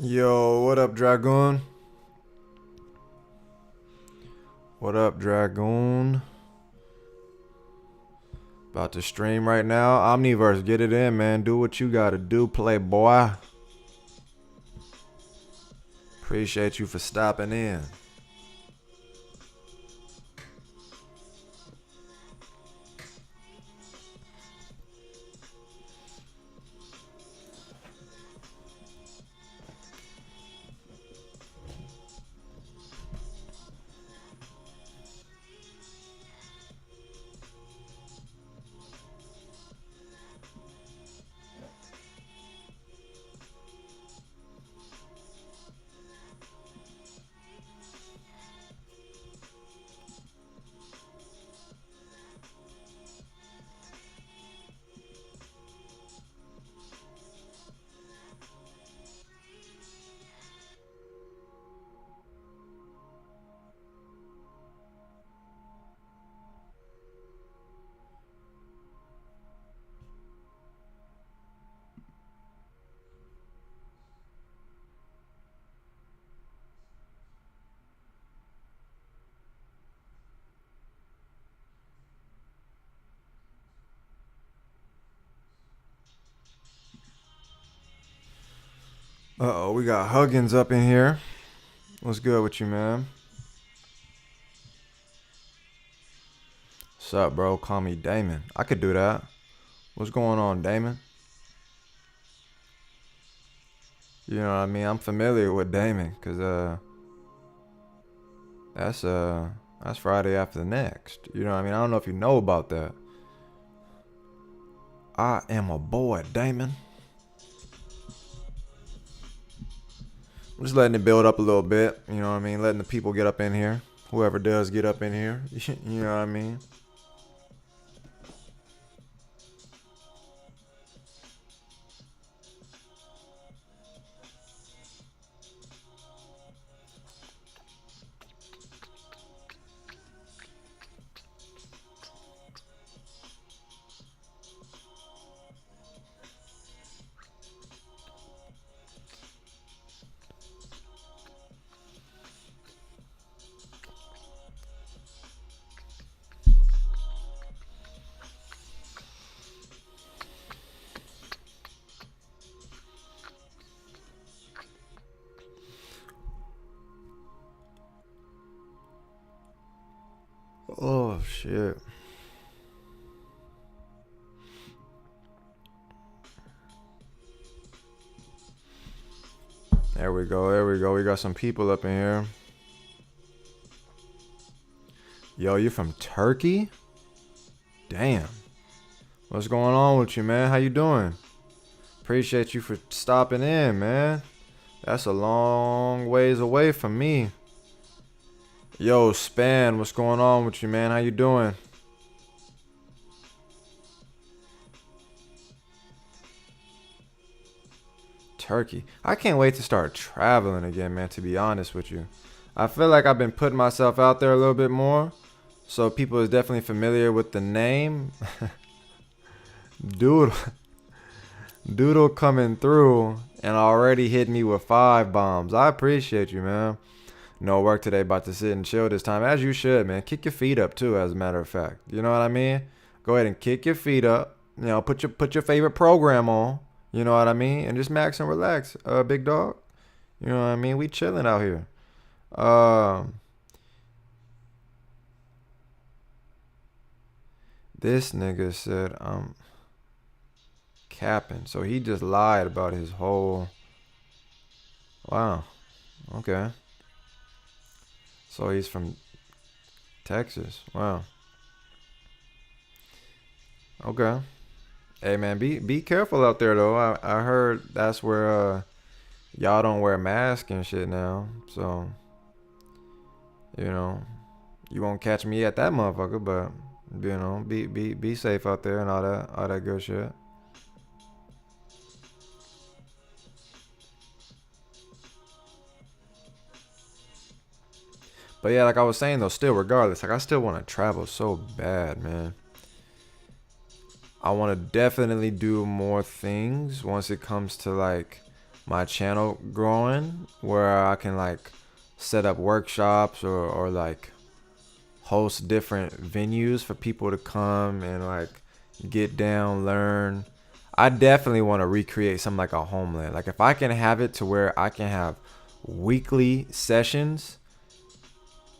Yo, what up, Dragoon? What up, Dragoon? About to stream right now. Omniverse, get it in, man. Do what you gotta do, playboy. Appreciate you for stopping in. Uh-oh, we got Huggins up in here. What's good with you, man? What's up, bro? Call me Damon. I could do that. What's going on, Damon? You know what I mean? I'm familiar with Damon, cause that's Friday after the next. You know what I mean? I don't know if you know about that. I am a boy, Damon. I'm just letting it build up a little bit. You know what I mean? Letting the people get up in here. Whoever does get up in here. You know what I mean? Oh, shit. There we go. There we go. We got some people up in here. Yo, you from Turkey? Damn. What's going on with you, man? How you doing? Appreciate you for stopping in, man. That's a long ways away from me. Yo, Span, what's going on with you, man? How you doing? Turkey. I can't wait to start traveling again, man, to be honest with you. I feel like I've been putting myself out there a little bit more. So people is definitely familiar with the name. Doodle. Doodle coming through and already hit me with 5 bombs. I appreciate you, man. No work today, about to sit and chill this time. As you should, man. Kick your feet up too, as a matter of fact. You know what I mean? Go ahead and kick your feet up. You know, put your favorite program on. You know what I mean? And just max and relax, big dog. You know what I mean? We chilling out here. Um, this nigga said I'm capping. So he just lied about his whole. Wow. Okay. So he's from Texas. Wow. Okay. Hey man, be careful out there though. I heard that's where y'all don't wear masks and shit now. So, you know, you won't catch me at that motherfucker, but you know, be safe out there and all that good shit. But yeah, like I was saying though, still regardless, like I still want to travel so bad, man. I want to definitely do more things once it comes to like my channel growing where I can like set up workshops or like host different venues for people to come and like get down, learn. I definitely want to recreate something like a homeland. Like if I can have it to where I can have weekly sessions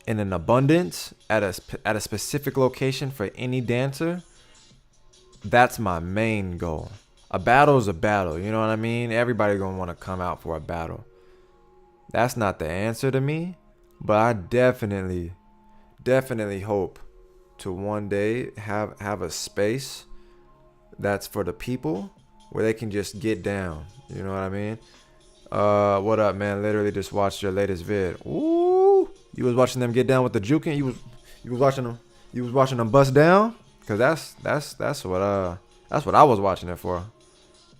in an abundance at a specific location for any dancer, that's my main goal. A battle is a battle, you know what I mean? Everybody gonna want to come out for a battle. That's not the answer to me, but I definitely hope to one day have a space that's for the people where they can just get down. You know what I mean? What up, man? Literally just watched your latest vid. Ooh, you was watching them get down with the juking. You was watching them bust down. Cause that's what I was watching it for.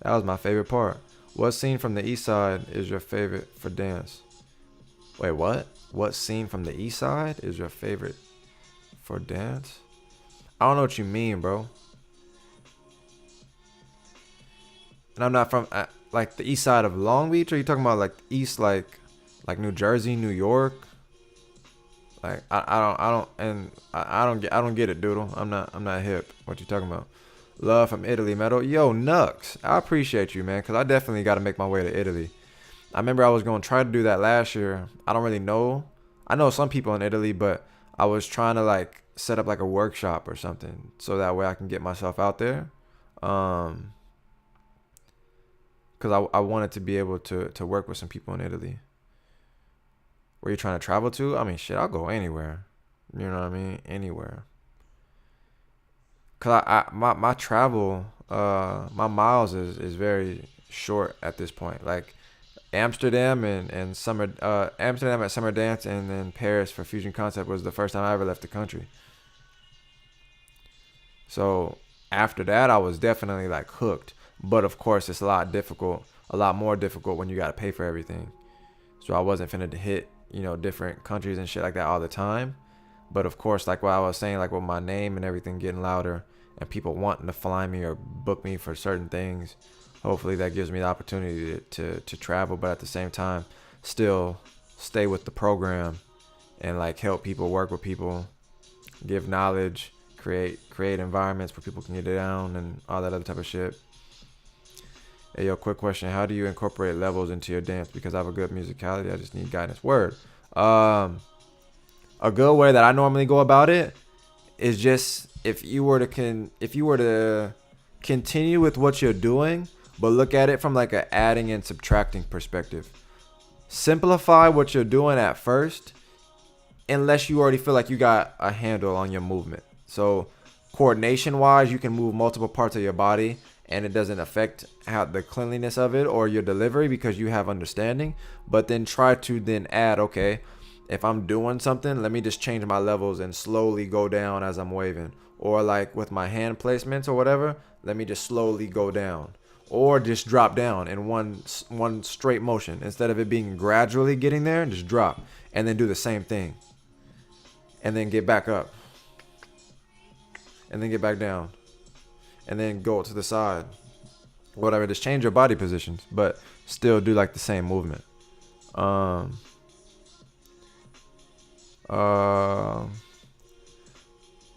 That was my favorite part. What scene from the East Side is your favorite for dance? Wait, what? What scene from the East Side is your favorite for dance? I don't know what you mean, bro. And I'm not from like the East Side of Long Beach. Or are you talking about like East, like New Jersey, New York? Like I don't get it, Doodle. I'm not hip. What you talking about? Love from Italy, metal. Yo, Nux. I appreciate you, man, because I definitely got to make my way to Italy. I remember I was going to try to do that last year. I don't really know. I know some people in Italy, but I was trying to like set up like a workshop or something so that way I can get myself out there. Because I wanted to be able to work with some people in Italy. Where you trying to travel to? I mean, shit, I'll go anywhere. You know what I mean? Anywhere. Cause my travel, my miles is very short at this point. Like Amsterdam and summer, Amsterdam at Summer Dance, and then Paris for Fusion Concept was the first time I ever left the country. So after that, I was definitely like hooked. But of course, it's a lot more difficult when you got to pay for everything. So I wasn't finna hit, different countries and shit like that all the time. But of course, like what I was saying, like with my name and everything getting louder and people wanting to fly me or book me for certain things, hopefully that gives me the opportunity to travel, but at the same time, still stay with the program and like help people, work with people, give knowledge, create environments where people can get down and all that other type of shit. Hey, yo, quick question. How do you incorporate levels into your dance? Because I have a good musicality. I just need guidance. Word. A good way that I normally go about it is just if you were to continue with what you're doing, but look at it from like a adding and subtracting perspective. Simplify what you're doing at first, unless you already feel like you got a handle on your movement. So coordination wise, you can move multiple parts of your body and it doesn't affect how the cleanliness of it or your delivery because you have understanding. But then try to then add, okay, if I'm doing something, let me just change my levels and slowly go down as I'm waving. Or like with my hand placements or whatever, let me just slowly go down. Or just drop down in one straight motion. Instead of it being gradually getting there, just drop. And then do the same thing. And then get back up. And then get back down. And then go to the side. Whatever, just change your body positions. But still do like the same movement.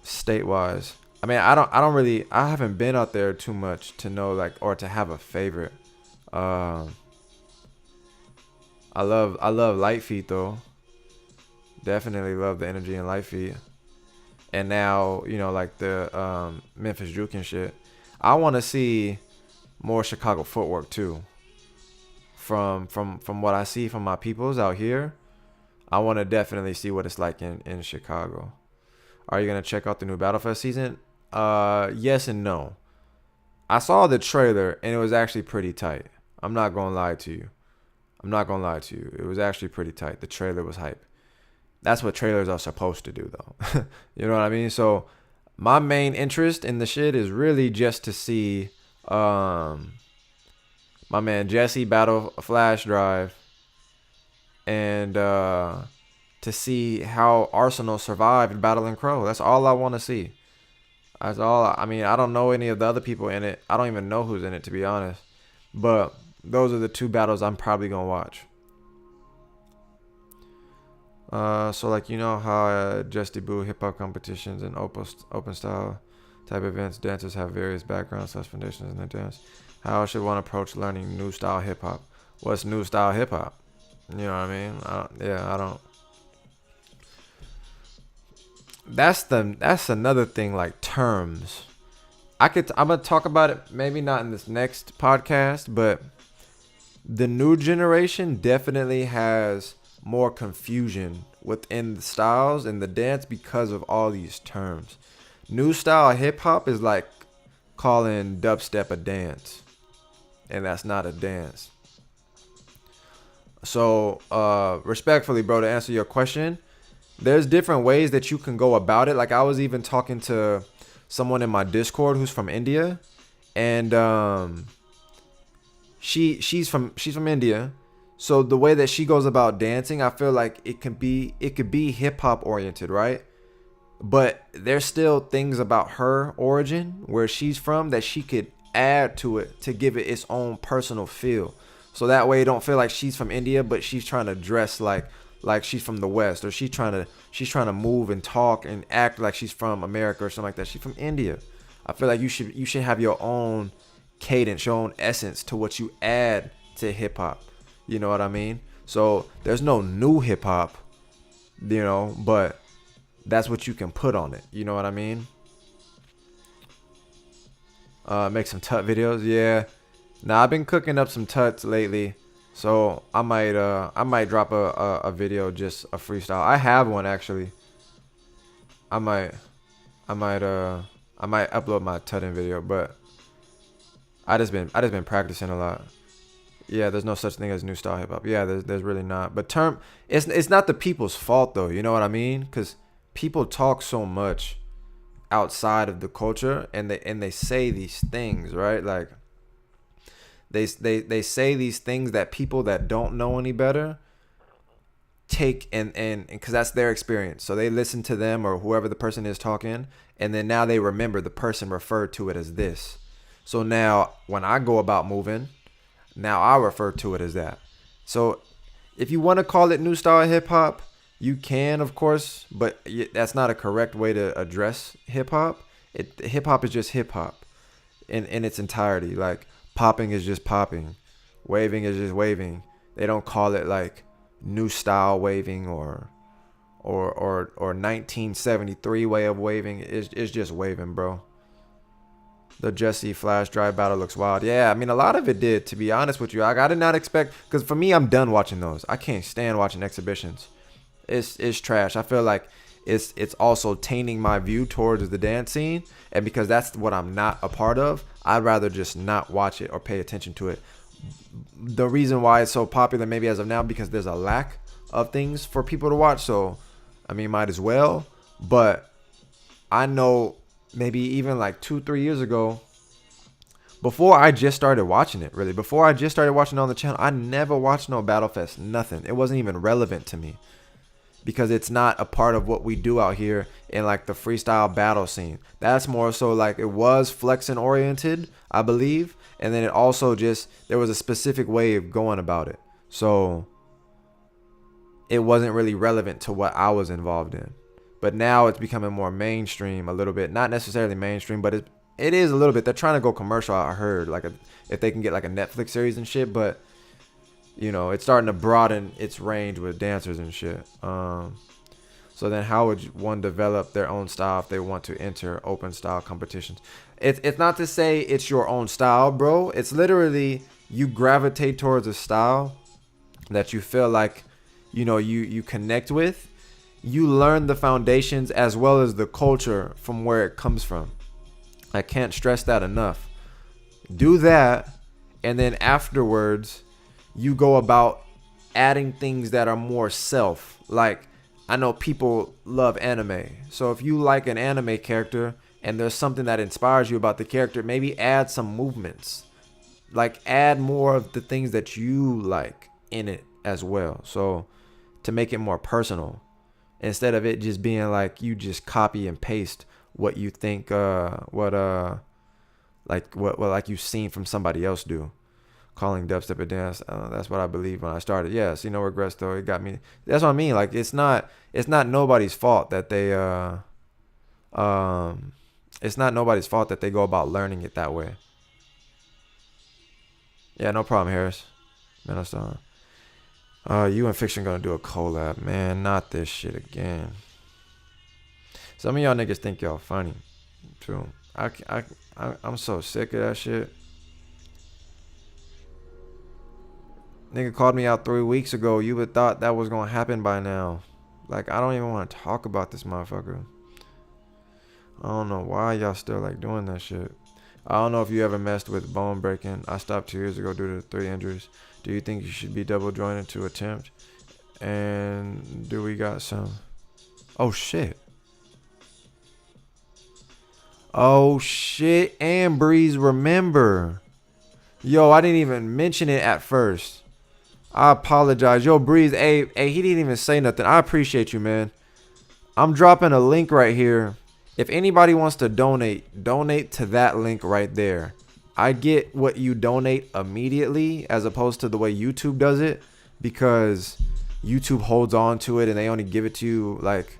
State-wise, I mean, I haven't been out there too much to know like or to have a favorite. I love Light Feet though. Definitely love the energy in Light Feet. And now, like the Memphis Juke and shit. I want to see more Chicago footwork too. From what I see from my peoples out here, I want to definitely see what it's like in Chicago. Are you going to check out the new Battlefest season? Yes and no. I saw the trailer and it was actually pretty tight. I'm not going to lie to you. It was actually pretty tight. The trailer was hype. That's what trailers are supposed to do though. You know what I mean? So my main interest in the shit is really just to see my man Jesse battle a flash drive and to see how Arsenal survived battling Crow. That's all I want to see. That's all. I mean, I don't know any of the other people in it. I don't even know who's in it, to be honest. But those are the two battles I'm probably gonna watch. So like you know how Just Debut hip hop competitions and open style type events, dancers have various backgrounds, foundations in their dance. How should one approach learning new style hip hop? What's new style hip hop? You know what I mean? I don't. That's another thing, like terms. I'm gonna talk about it maybe not in this next podcast, but the new generation definitely has more confusion within the styles and the dance because of all these terms. New style hip hop is like calling dubstep a dance, and that's not a dance. So, respectfully, bro, to answer your question, there's different ways that you can go about it. Like I was even talking to someone in my Discord who's from India, and she's from India. So the way that she goes about dancing, I feel like it could be hip hop oriented, right? But there's still things about her origin, where she's from, that she could add to it to give it its own personal feel. So that way it don't feel like she's from India, but she's trying to dress like she's from the West, or she's trying to move and talk and act like she's from America or something like that. She's from India. I feel like you should have your own cadence, your own essence to what you add to hip hop. You know what I mean? So there's no new hip hop, but that's what you can put on it. You know what I mean? Make some tut videos. Yeah. Now I've been cooking up some tuts lately, so I might drop a video, just a freestyle. I have one actually. I might upload my tutting video, but I just been practicing a lot. Yeah, there's no such thing as new style hip hop. Yeah, there's really not. But it's not the people's fault though. You know what I mean? Because people talk so much outside of the culture, and they say these things, right? Like they say these things that people that don't know any better take, and because that's their experience. So they listen to them or whoever the person is talking, and then now they remember the person referred to it as this. So now when I go about moving, now I refer to it as that. So if you want to call it new style hip hop, you can, of course, but that's not a correct way to address hip hop. Hip hop is just hip hop in its entirety. Like popping is just popping, waving is just waving. They don't call it like new style waving or 1973 way of waving. It's just waving, bro. The Jesse Flash Drive battle looks wild. Yeah, I mean, a lot of it did, to be honest with you. I did not expect, because for me, I'm done watching those. I can't stand watching exhibitions. It's trash. I feel like it's also tainting my view towards the dance scene, and because that's what I'm not a part of, I'd rather just not watch it or pay attention to it. The reason why it's so popular maybe as of now, because there's a lack of things for people to watch, so I mean, might as well. But I know maybe even like 2-3 years ago, before I just started watching it, really, before I just started watching it on the channel, I never watched no Battle Fest, nothing. It wasn't even relevant to me, because it's not a part of what we do out here in like the freestyle battle scene. That's more so like, it was flexing oriented, I believe, and then it also just, there was a specific way of going about it, so it wasn't really relevant to what I was involved in. But now it's becoming more mainstream a little bit. Not necessarily mainstream, but it is a little bit. They're trying to go commercial, I heard, like if they can get like a Netflix series and shit. But it's starting to broaden its range with dancers and shit. So then how would one develop their own style if they want to enter open style competitions? It's not to say it's your own style, bro. It's literally you gravitate towards a style that you feel like you connect with. You learn the foundations as well as the culture from where it comes from. I can't stress that enough. Do that, and then afterwards, you go about adding things that are more self. Like, I know people love anime. So if you like an anime character and there's something that inspires you about the character, maybe add some movements. Like, add more of the things that you like in it as well. So to make it more personal, instead of it just being like you just copy and paste what you think like you've seen from somebody else do. calling dubstep a dance. That's what I believe when I started. Yeah, see no regrets though. It got me. That's what I mean. Like it's not nobody's fault that they um it's not nobody's fault that they go about learning it that way. Yeah, no problem, Harris. Man, that's you and Fiction gonna do a collab, man. Not this shit again. Some of y'all niggas think y'all funny, too. I'm so sick of that shit. Nigga called me out 3 weeks ago. You would thought that was gonna happen by now. Like, I don't even want to talk about this motherfucker. I don't know why y'all still like doing that shit. I don't know if you ever messed with bone breaking. I stopped 2 years ago due to 3 injuries. Do you think you should be double jointed to attempt? And do we got some? Oh shit. Oh shit. And Breeze, remember. Yo, I didn't even mention it at first. I apologize. Yo, Breeze, hey, he didn't even say nothing. I appreciate you, man. I'm dropping a link right here. If anybody wants to donate to that link right there. I get what you donate immediately as opposed to the way YouTube does it, because YouTube holds on to it and they only give it to you like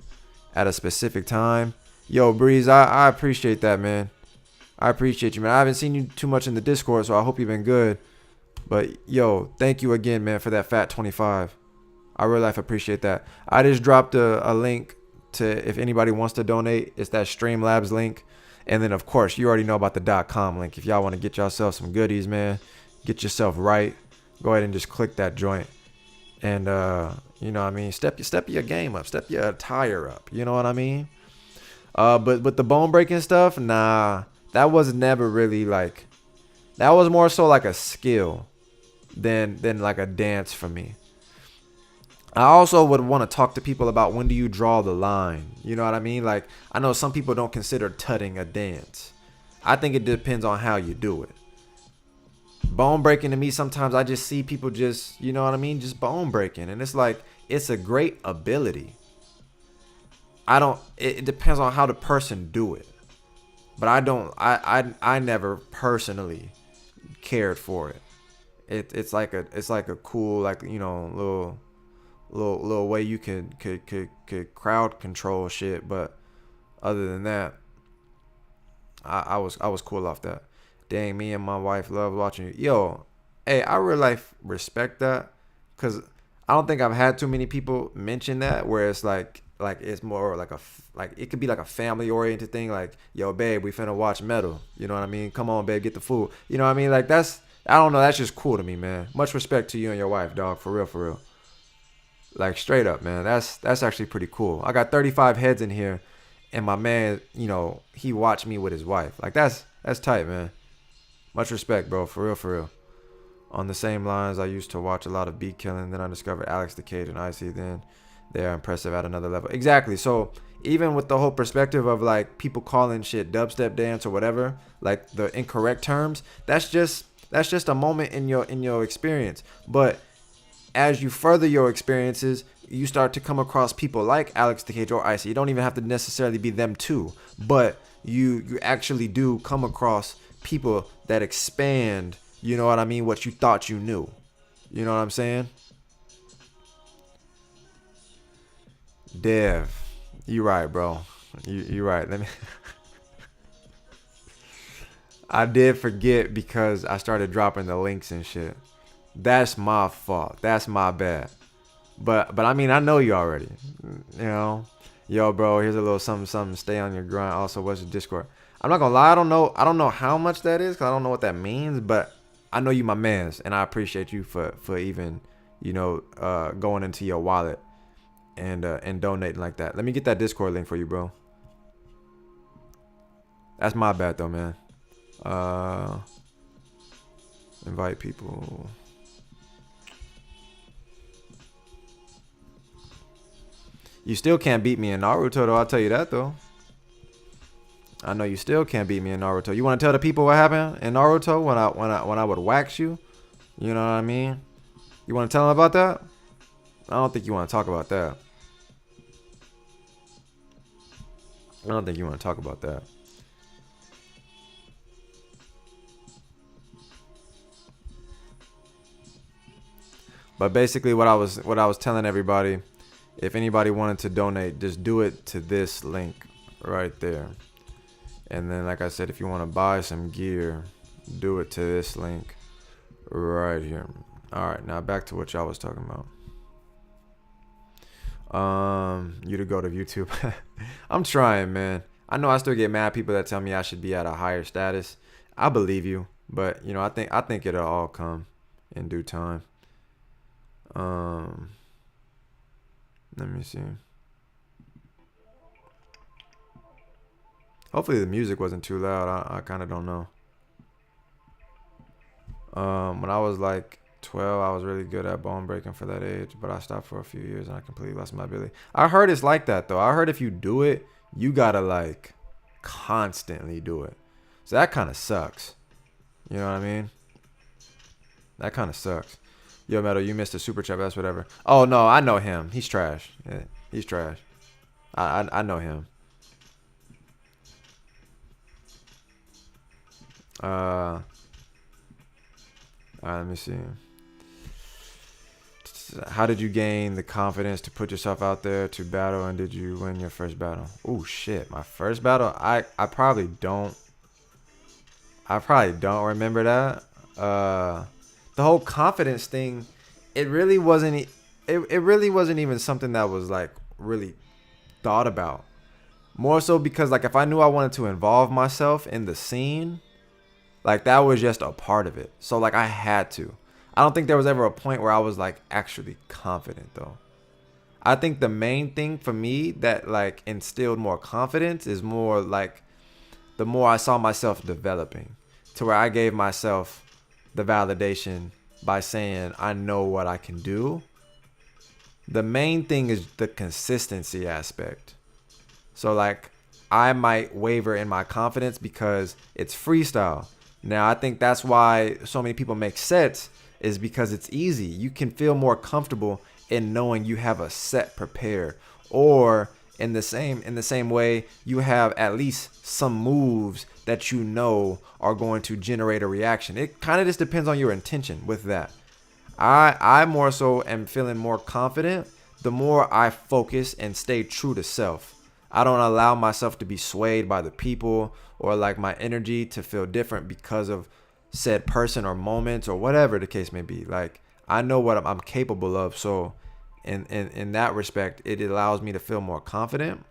at a specific time. Yo, Breeze, I appreciate that, man. I appreciate you, man. I haven't seen you too much in the Discord, so I hope you've been good. But yo, thank you again, man, for that fat 25. I really life appreciate that. I just dropped a link to if anybody wants to donate. It's that Streamlabs link. And then, of course, you already know about the .com link. If y'all want to get yourself some goodies, man, get yourself right, go ahead and just click that joint. And, you know what I mean? Step your game up. Step your attire up. You know what I mean? But with the bone breaking stuff, nah, that was never really like, that was more so like a skill than like a dance for me. I also would want to talk to people about when do you draw the line. You know what I mean? Like, I know some people don't consider tutting a dance. I think it depends on how you do it. Bone breaking to me, sometimes I just see people just, you know what I mean? Just bone breaking. And it's like, it's a great ability. It depends on how the person do it. But I never personally cared for it. It's like a cool, like, you know, little way you could crowd control shit. But other than that, I was cool off that. Dang, me and my wife love watching you. Yo, hey, I really respect that, because I don't think I've had too many people mention that, where it's like it's more like it could be like a family oriented thing, like, yo babe, we finna watch metal, you know what I mean, come on babe, get the food, you know what I mean, like, that's, I don't know, that's just cool to me, man. Much respect to you and your wife, dog, for real, like, straight up, man. That's actually pretty cool. I got 35 heads in here, and my man, you know, he watched me with his wife. Like, that's tight, man. Much respect, bro, for real. On the same lines, I used to watch a lot of beat killing, then I discovered Alex the Cage and Icy, then they are impressive at another level. Exactly. So even with the whole perspective of like people calling shit dubstep dance or whatever, like the incorrect terms, that's just a moment in your experience. But as you further your experiences, you start to come across people like Alex the Cage or Icy. You don't even have to necessarily be them too, but you actually do come across people that expand, you know what I mean, what you thought you knew. You know what I'm saying? Dev, you right, bro. You right. Let me. I did forget because I started dropping the links and shit. That's my fault. That's my bad. But I mean, I know you already. You know, yo, bro. Here's a little something. Stay on your grind. Also, what's your Discord? I'm not gonna lie. I don't know how much that is, because I don't know what that means. But I know you my mans, and I appreciate you for even, you know, going into your wallet and donating like that. Let me get that Discord link for you, bro. That's my bad though, man. Invite people. You still can't beat me in Naruto though, I'll tell you that though. I know you still can't beat me in Naruto. You want to tell the people what happened in Naruto when I would wax you? You know what I mean? You want to tell them about that? I don't think you want to talk about that. I don't think you want to talk about that. But basically, what I was telling everybody, if anybody wanted to donate, just do it to this link right there. And then, like I said, if you want to buy some gear, do it to this link right here. All right, now back to what y'all was talking about. You to go to YouTube. I'm trying, man. I know I still get mad people that tell me I should be at a higher status. I believe you, but I think it'll all come in due time. Let me see. Hopefully the music wasn't too loud. I kind of don't know. When I was like 12, I was really good at bone breaking for that age, but I stopped for a few years and I completely lost my ability. I heard it's like that though. I heard if you do it, you gotta like constantly do it. So that kind of sucks. You know what I mean? That kind of sucks. Yo, Metal, you missed a super chat. That's whatever. Oh no, I know him. He's trash. Yeah, he's trash. I know him. All right, let me see. How did you gain the confidence to put yourself out there to battle, and did you win your first battle? Oh shit, my first battle. I probably don't. I probably don't remember that. The whole confidence thing, it really wasn't. It really wasn't even something that was like really thought about. More so because like if I knew I wanted to involve myself in the scene, like that was just a part of it. So like I had to. I don't think there was ever a point where I was like actually confident though. I think the main thing for me that like instilled more confidence is more like the more I saw myself developing to where I gave myself the validation by saying I know what I can do. The main thing is the consistency aspect. So like I might waver in my confidence because it's freestyle. Now I think that's why so many people make sets is because it's easy. You can feel more comfortable in knowing you have a set prepared, or in the same way you have at least some moves that you know are going to generate a reaction. It kind of just depends on your intention with that. I more so am feeling more confident the more I focus and stay true to self. I don't allow myself to be swayed by the people or like my energy to feel different because of said person or moments or whatever the case may be. Like I know what I'm capable of, so in that respect it allows me to feel more confident.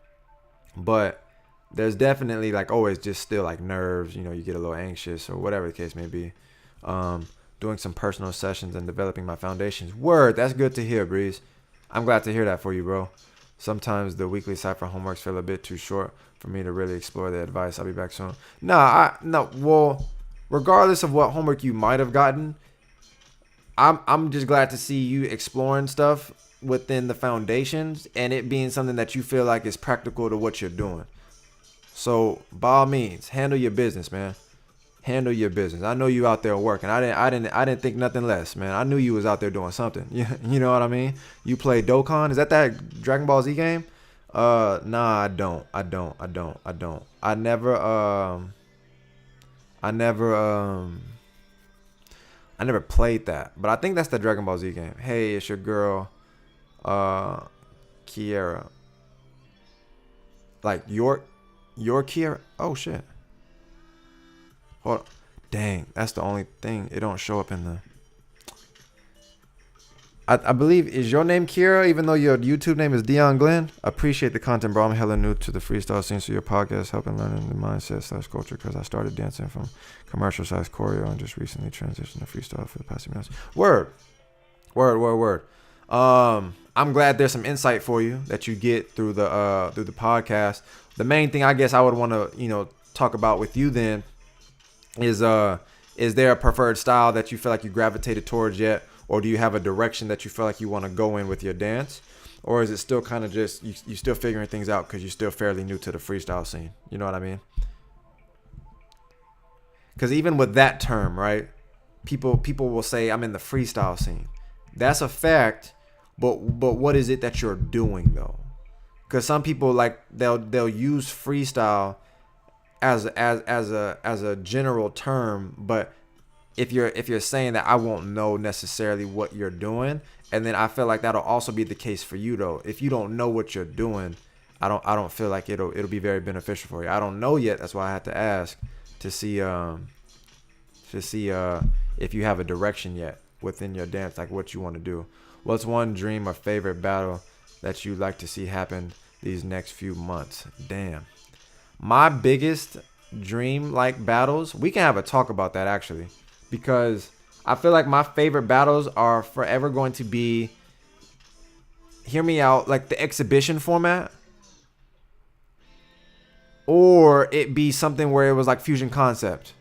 But there's definitely like always just still like nerves, you get a little anxious or whatever the case may be. Doing some personal sessions and developing my foundations. Word, that's good to hear, Breeze. I'm glad to hear that for you, bro. Sometimes the weekly cipher homeworks feel a bit too short for me to really explore the advice. I'll be back soon. Well, regardless of what homework you might have gotten, I'm just glad to see you exploring stuff within the foundations and it being something that you feel like is practical to what you're doing. So by all means, handle your business, man. Handle your business. I know you out there working. I didn't think nothing less, man. I knew you was out there doing something. You know what I mean? You play Dokkan. Is that Dragon Ball Z game? Nah, I don't. I never played that, but I think that's the Dragon Ball Z game. Hey, it's your girl, Kiera. Like your Kiera. Oh shit. Hold on. Dang, that's the only thing. It don't show up in the. I believe, is your name Kiera, even though your YouTube name is Dion Glenn? Appreciate the content, bro. I'm hella new to the freestyle scene, so your podcast helping learning the mindset/culture because I started dancing from commercial size choreo and just recently transitioned to freestyle for the past few months. Word. I'm glad there's some insight for you that you get through the podcast. The main thing I guess I would want to talk about with you then is there a preferred style that you feel like you gravitated towards yet? Or do you have a direction that you feel like you want to go in with your dance? Or is it still kind of just, you still figuring things out because you're still fairly new to the freestyle scene? You know what I mean? Because even with that term, right? People will say, I'm in the freestyle scene. That's a fact, but what is it that you're doing though? Because some people like they'll use freestyle as a general term, but if you're saying that, I won't know necessarily what you're doing, and then I feel like that'll also be the case for you though. If you don't know what you're doing, I don't feel like it'll be very beneficial for you. I don't know yet. That's why I had to ask to see if you have a direction yet within your dance, like what you want to do. What's one dream or favorite battle that you'd like to see happen these next few months? Damn. My biggest dream like battles, we can have a talk about that actually, because I feel like my favorite battles are forever going to be, hear me out, like the exhibition format, or it be something where it was like fusion concept.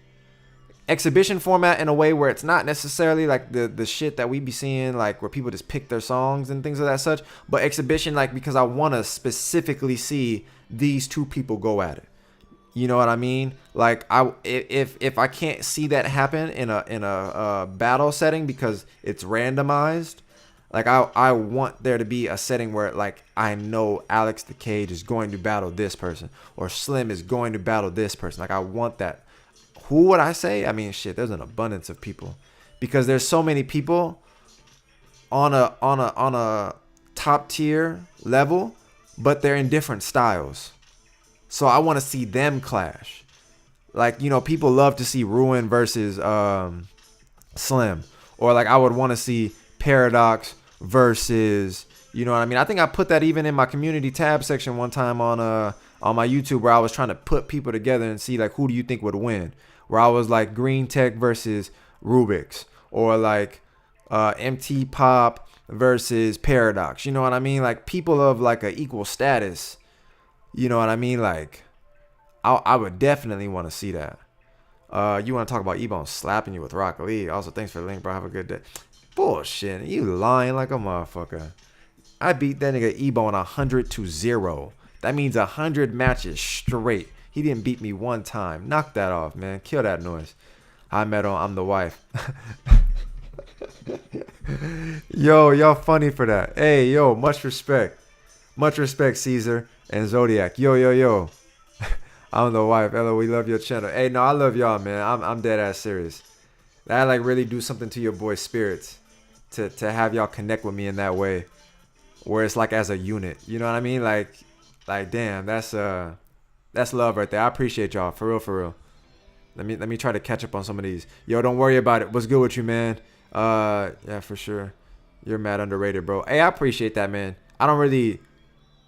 Exhibition format in a way where it's not necessarily like the shit that we be seeing, like where people just pick their songs and things of that such, but exhibition like because I want to specifically see these two people go at it. You know what I mean? Like if I can't see that happen in a battle setting because it's randomized, like I want there to be a setting where like I know Alex the Cage is going to battle this person or Slim is going to battle this person. Like I want that. Who would I say? I mean, shit, there's an abundance of people because there's so many people on a top tier level, but they're in different styles. So I want to see them clash. Like, you know, people love to see Ruin versus Slim, or like I would want to see Paradox versus, you know what I mean? I think I put that even in my community tab section one time on my YouTube, where I was trying to put people together and see like who do you think would win. Where I was like Green Tech versus Rubik's, or like MT Pop versus Paradox. You know what I mean? Like people of like a equal status. You know what I mean? Like I would definitely want to see that. You want to talk about Ebone slapping you with Rock Lee? Also, thanks for the link, bro. Have a good day. Bullshit. You lying like a motherfucker. I beat that nigga Ebone 100-0. That means 100 matches straight. He didn't beat me one time. Knock that off, man. Kill that noise. Hi, Meadow. I'm the wife. Yo, y'all funny for that. Hey, yo, much respect. Much respect, Caesar and Zodiac. Yo. I'm the wife. Ella, we love your channel. Hey, no, I love y'all, man. I'm dead ass serious. That like really do something to your boy's spirits to have y'all connect with me in that way, where it's like as a unit. You know what I mean? Like damn, that's love right there. I appreciate y'all. For real. Let me try to catch up on some of these. Yo, don't worry about it. What's good with you, man? Yeah, for sure. You're mad underrated, bro. Hey, I appreciate that, man. I don't really...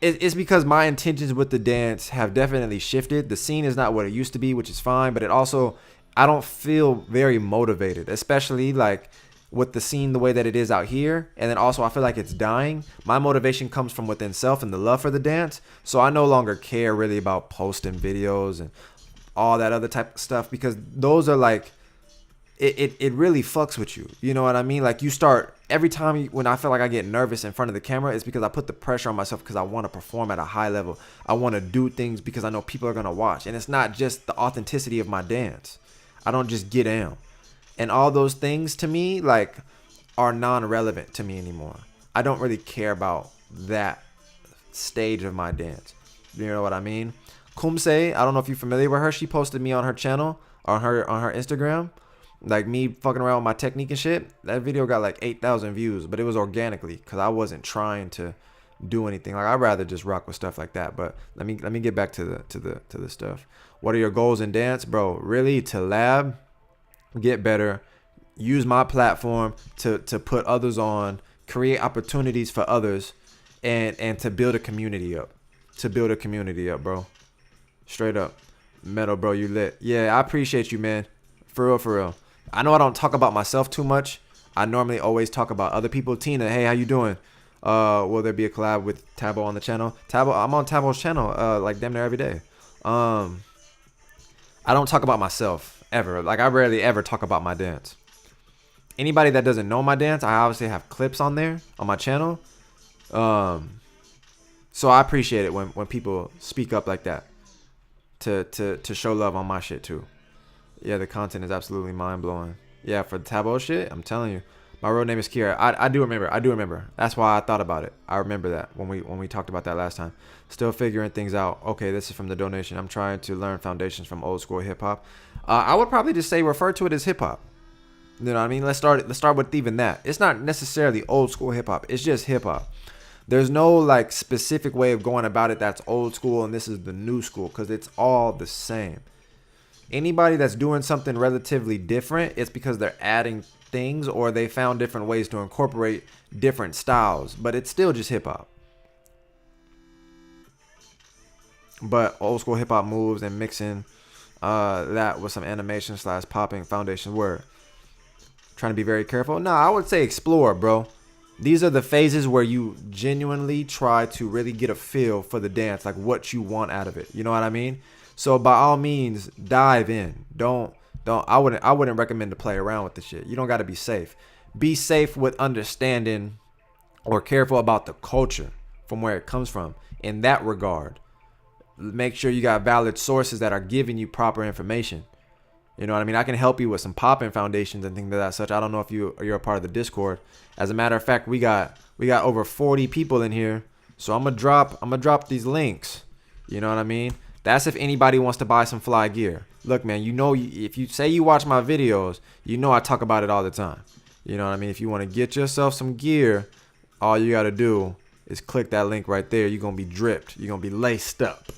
It's because my intentions with the dance have definitely shifted. The scene is not what it used to be, which is fine. But it also... I don't feel very motivated. Especially, like, with the scene the way that it is out here. And then also, I feel like it's dying. My motivation comes from within self and the love for the dance. So I no longer care really about posting videos and all that other type of stuff, because those are like, it really fucks with you. You know what I mean? Like you start, every time when I feel like I get nervous in front of the camera, it's because I put the pressure on myself because I want to perform at a high level. I want to do things because I know people are going to watch. And it's not just the authenticity of my dance. I don't just get down. And all those things to me, like, are non-relevant to me anymore. I don't really care about that stage of my dance. You know what I mean? Kumse, I don't know if you're familiar with her. She posted me on her channel, on her Instagram, like me fucking around with my technique and shit. That video got like 8,000 views, but it was organically because I wasn't trying to do anything. Like I'd rather just rock with stuff like that. But let me get back to the stuff. What are your goals in dance, bro? Really, to lab, get better, use my platform to put others on, create opportunities for others, and to build a community up. To build a community up, bro. Straight up. Metal, bro, you lit. Yeah, I appreciate you, man. For real. I know I don't talk about myself too much. I normally always talk about other people. Tina, hey, how you doing? Will there be a collab with Tabo on the channel? Tabo, I'm on Tabo's channel like damn near every day. I don't talk about myself ever. Like I rarely ever talk about my dance. Anybody that doesn't know my dance, I obviously have clips on there on my channel. So I appreciate it when people speak up like that to show love on my shit too. Yeah, the content is absolutely mind-blowing. Yeah, for the Tabo shit, I'm telling you. My real name is Kira. I do remember. That's why I thought about it. I remember that when we talked about that last time. Still figuring things out. Okay, this is from the donation. I'm trying to learn foundations from old school hip hop. I would probably just say refer to it as hip hop. You know what I mean? Let's start with even that. It's not necessarily old school hip hop. It's just hip hop. There's no like specific way of going about it that's old school and this is the new school, because it's all the same. Anybody that's doing something relatively different, it's because they're adding things or they found different ways to incorporate different styles, but it's still just hip hop. But old school hip hop moves and mixing that with some animation / popping foundation word. Trying to be very careful. No, I would say explore, bro. These are the phases where you genuinely try to really get a feel for the dance, like what you want out of it. You know what I mean? So by all means, dive in. Don't. I wouldn't recommend to play around with the shit. You don't got to be safe. Be safe with understanding or careful about the culture from where it comes from. In that regard, make sure you got valid sources that are giving you proper information. You know what I mean? I can help you with some popping foundations and things of that such. I don't know if you're a part of the Discord. As a matter of fact, we got over 40 people in here. So I'm gonna drop these links. You know what I mean? That's if anybody wants to buy some fly gear. Look, man, if you say you watch my videos, you know I talk about it all the time. You know what I mean? If you want to get yourself some gear, all you gotta do is click that link right there. You're gonna be dripped. You're gonna be laced up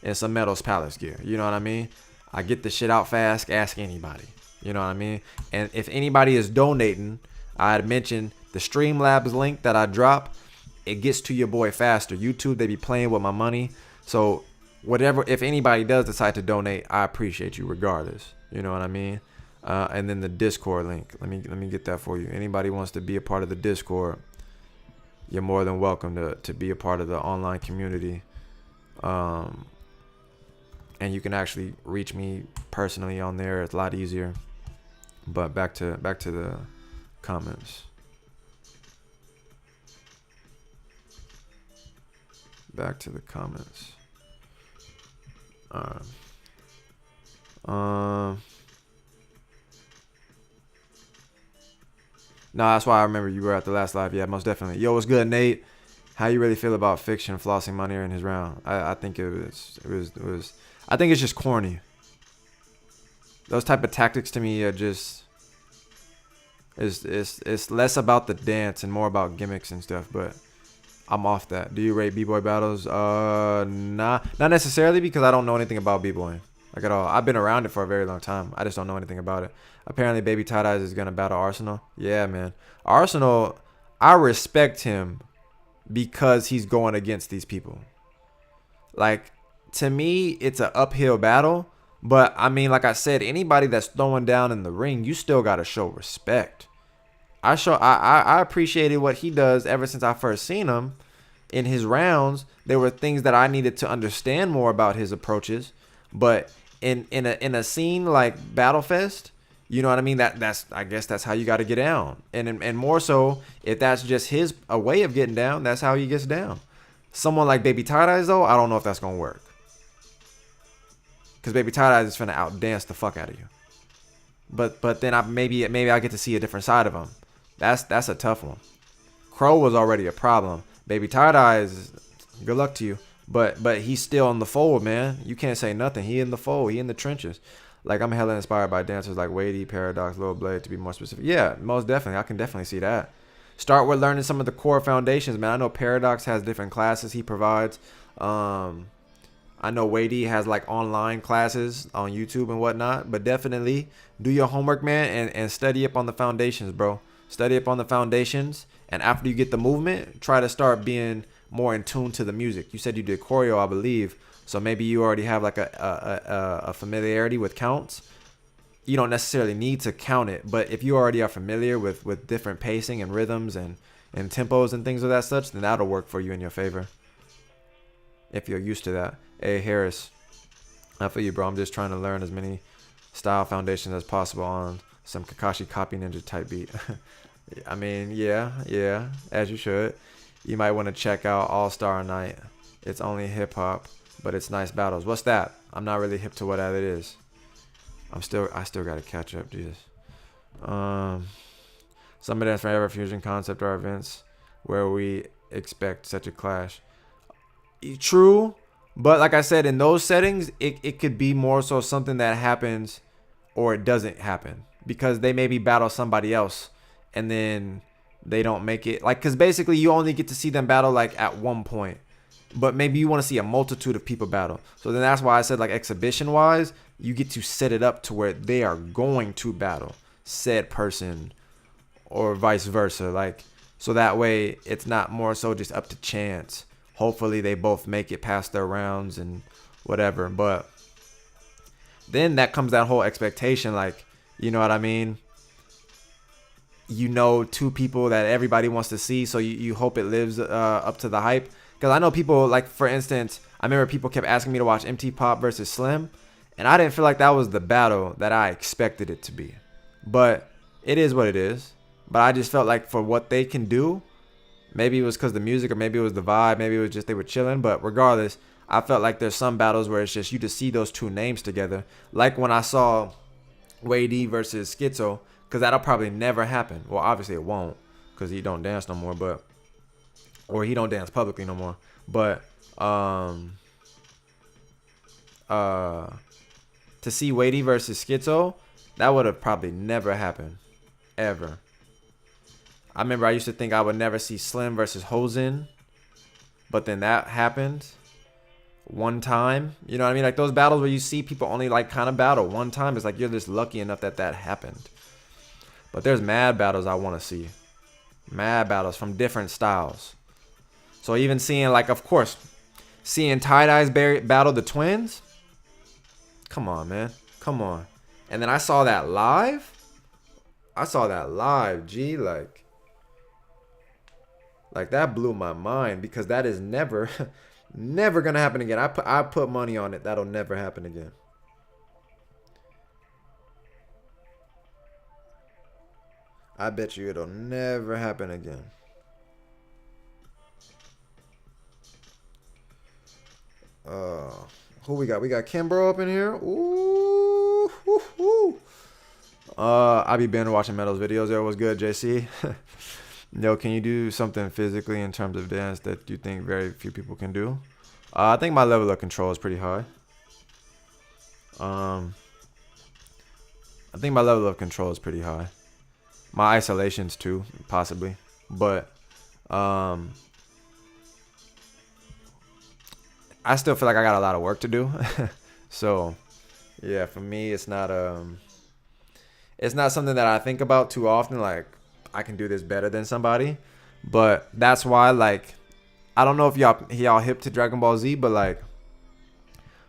in some Metals Palace gear. You know what I mean? I get the shit out fast. Ask anybody. You know what I mean? And if anybody is donating, I had mentioned the Streamlabs link that I drop. It gets to your boy faster. YouTube, they be playing with my money. So if anybody does decide to donate, I appreciate you regardless. You know what I mean? And then the Discord link. Let me get that for you. Anybody wants to be a part of the Discord, you're more than welcome to be a part of the online community. And you can actually reach me personally on there. It's a lot easier. But back to the comments. Back to the comments. Alright. No, that's why I remember you were at the last live. Yeah, most definitely. Yo, what's good, Nate? How you really feel about Fiction flossing money in his round? I think it was. I think it's just corny. Those type of tactics to me are just. It's less about the dance and more about gimmicks and stuff. But I'm off that. Do you rate b-boy battles? Nah, not necessarily, because I don't know anything about b-boying, like at all. I've been around it for a very long time. I just don't know anything about it. Apparently, Baby Tight Eyes is gonna battle Arsenal. Yeah, man. Arsenal, I respect him because he's going against these people. Like, to me, it's an uphill battle. But I mean, like I said, anybody that's throwing down in the ring, you still gotta show respect. I appreciated what he does ever since I first seen him. In his rounds, there were things that I needed to understand more about his approaches. But in a scene like Battlefest, you know what I mean? I guess that's how you got to get down. And more so, if that's just a way of getting down, that's how he gets down. Someone like Baby Tight Eyes, though, I don't know if that's gonna work. Because Baby Tight Eyes is finna outdance the fuck out of you. But then maybe I get to see a different side of him. That's a tough one. Crow was already a problem. Baby Tight Eyes, good luck to you. But he's still in the fold, man. You can't say nothing. He in the fold. He in the trenches. Like, I'm hella inspired by dancers like Wadey, Paradox, Lil Blade, to be more specific. Yeah, most definitely. I can definitely see that. Start with learning some of the core foundations, man. I know Paradox has different classes he provides. I know Wadey has like online classes on YouTube and whatnot. But definitely do your homework, man, and study up on the foundations, bro. Study up on the foundations. And after you get the movement, try to start being more in tune to the music. You said you did choreo, I believe. So maybe you already have like a familiarity with counts. You don't necessarily need to count it, but if you already are familiar with different pacing and rhythms and tempos and things of that such, then that'll work for you in your favor. If you're used to that. Hey, Harris, I feel you, bro. I'm just trying to learn as many style foundations as possible on some Kakashi Copy Ninja type beat. I mean, yeah, as you should. You might want to check out All Star Night. It's only hip hop, but it's nice battles. What's that? I'm not really hip to what that is. I still gotta catch up, Jesus. Some of that's from Ever Fusion concept or events where we expect such a clash. True, but like I said, in those settings, it could be more so something that happens or it doesn't happen. because they maybe battle somebody else and then they don't make it. Like, because basically you only get to see them battle like at one point. But maybe you want to see a multitude of people battle. So then that's why I said, like, exhibition wise, you get to set it up to where they are going to battle said person or vice versa. Like, so that way it's not more so just up to chance. Hopefully they both make it past their rounds and whatever. But then that comes that whole expectation. Like, you know what I mean? You know, two people that everybody wants to see. So you hope it lives up to the hype. Because I know people, like, for instance, I remember people kept asking me to watch MT Pop versus Slim. And I didn't feel like that was the battle that I expected it to be. But it is what it is. But I just felt like for what they can do, maybe it was because the music or maybe it was the vibe. Maybe it was just they were chilling. But regardless, I felt like there's some battles where it's just you just see those two names together. Like when I saw Wade versus Schizo. Because that'll probably never happen. Well, obviously it won't. Because he don't dance no more. Or he don't dance publicly no more. But to see Wade versus Schizo, that would have probably never happened. Ever. I remember I used to think I would never see Slim versus Hosen. But then that happened one time. You know what I mean? Like those battles where you see people only like kind of battle one time. It's like you're just lucky enough that that happened. But there's mad battles I want to see. Mad battles from different styles. So even seeing, like, of course, seeing Tie-Dye's battle the twins. Come on, man. Come on. And then I saw that live. G. Like that blew my mind because that is never, never going to happen again. I put money on it. That'll never happen again. I bet you it'll never happen again. Who we got? We got Kimbro up in here. Ooh. Woo, woo. I be binge watching Metal's videos. Yo, what's good, JC? Yo, can you do something physically in terms of dance that you think very few people can do? I think my level of control is pretty high. I think my level of control is pretty high. My isolations too, possibly. But I still feel like I got a lot of work to do. So yeah, for me it's not something that I think about too often, like I can do this better than somebody. But that's why, like, I don't know if y'all hip to Dragon Ball Z, but like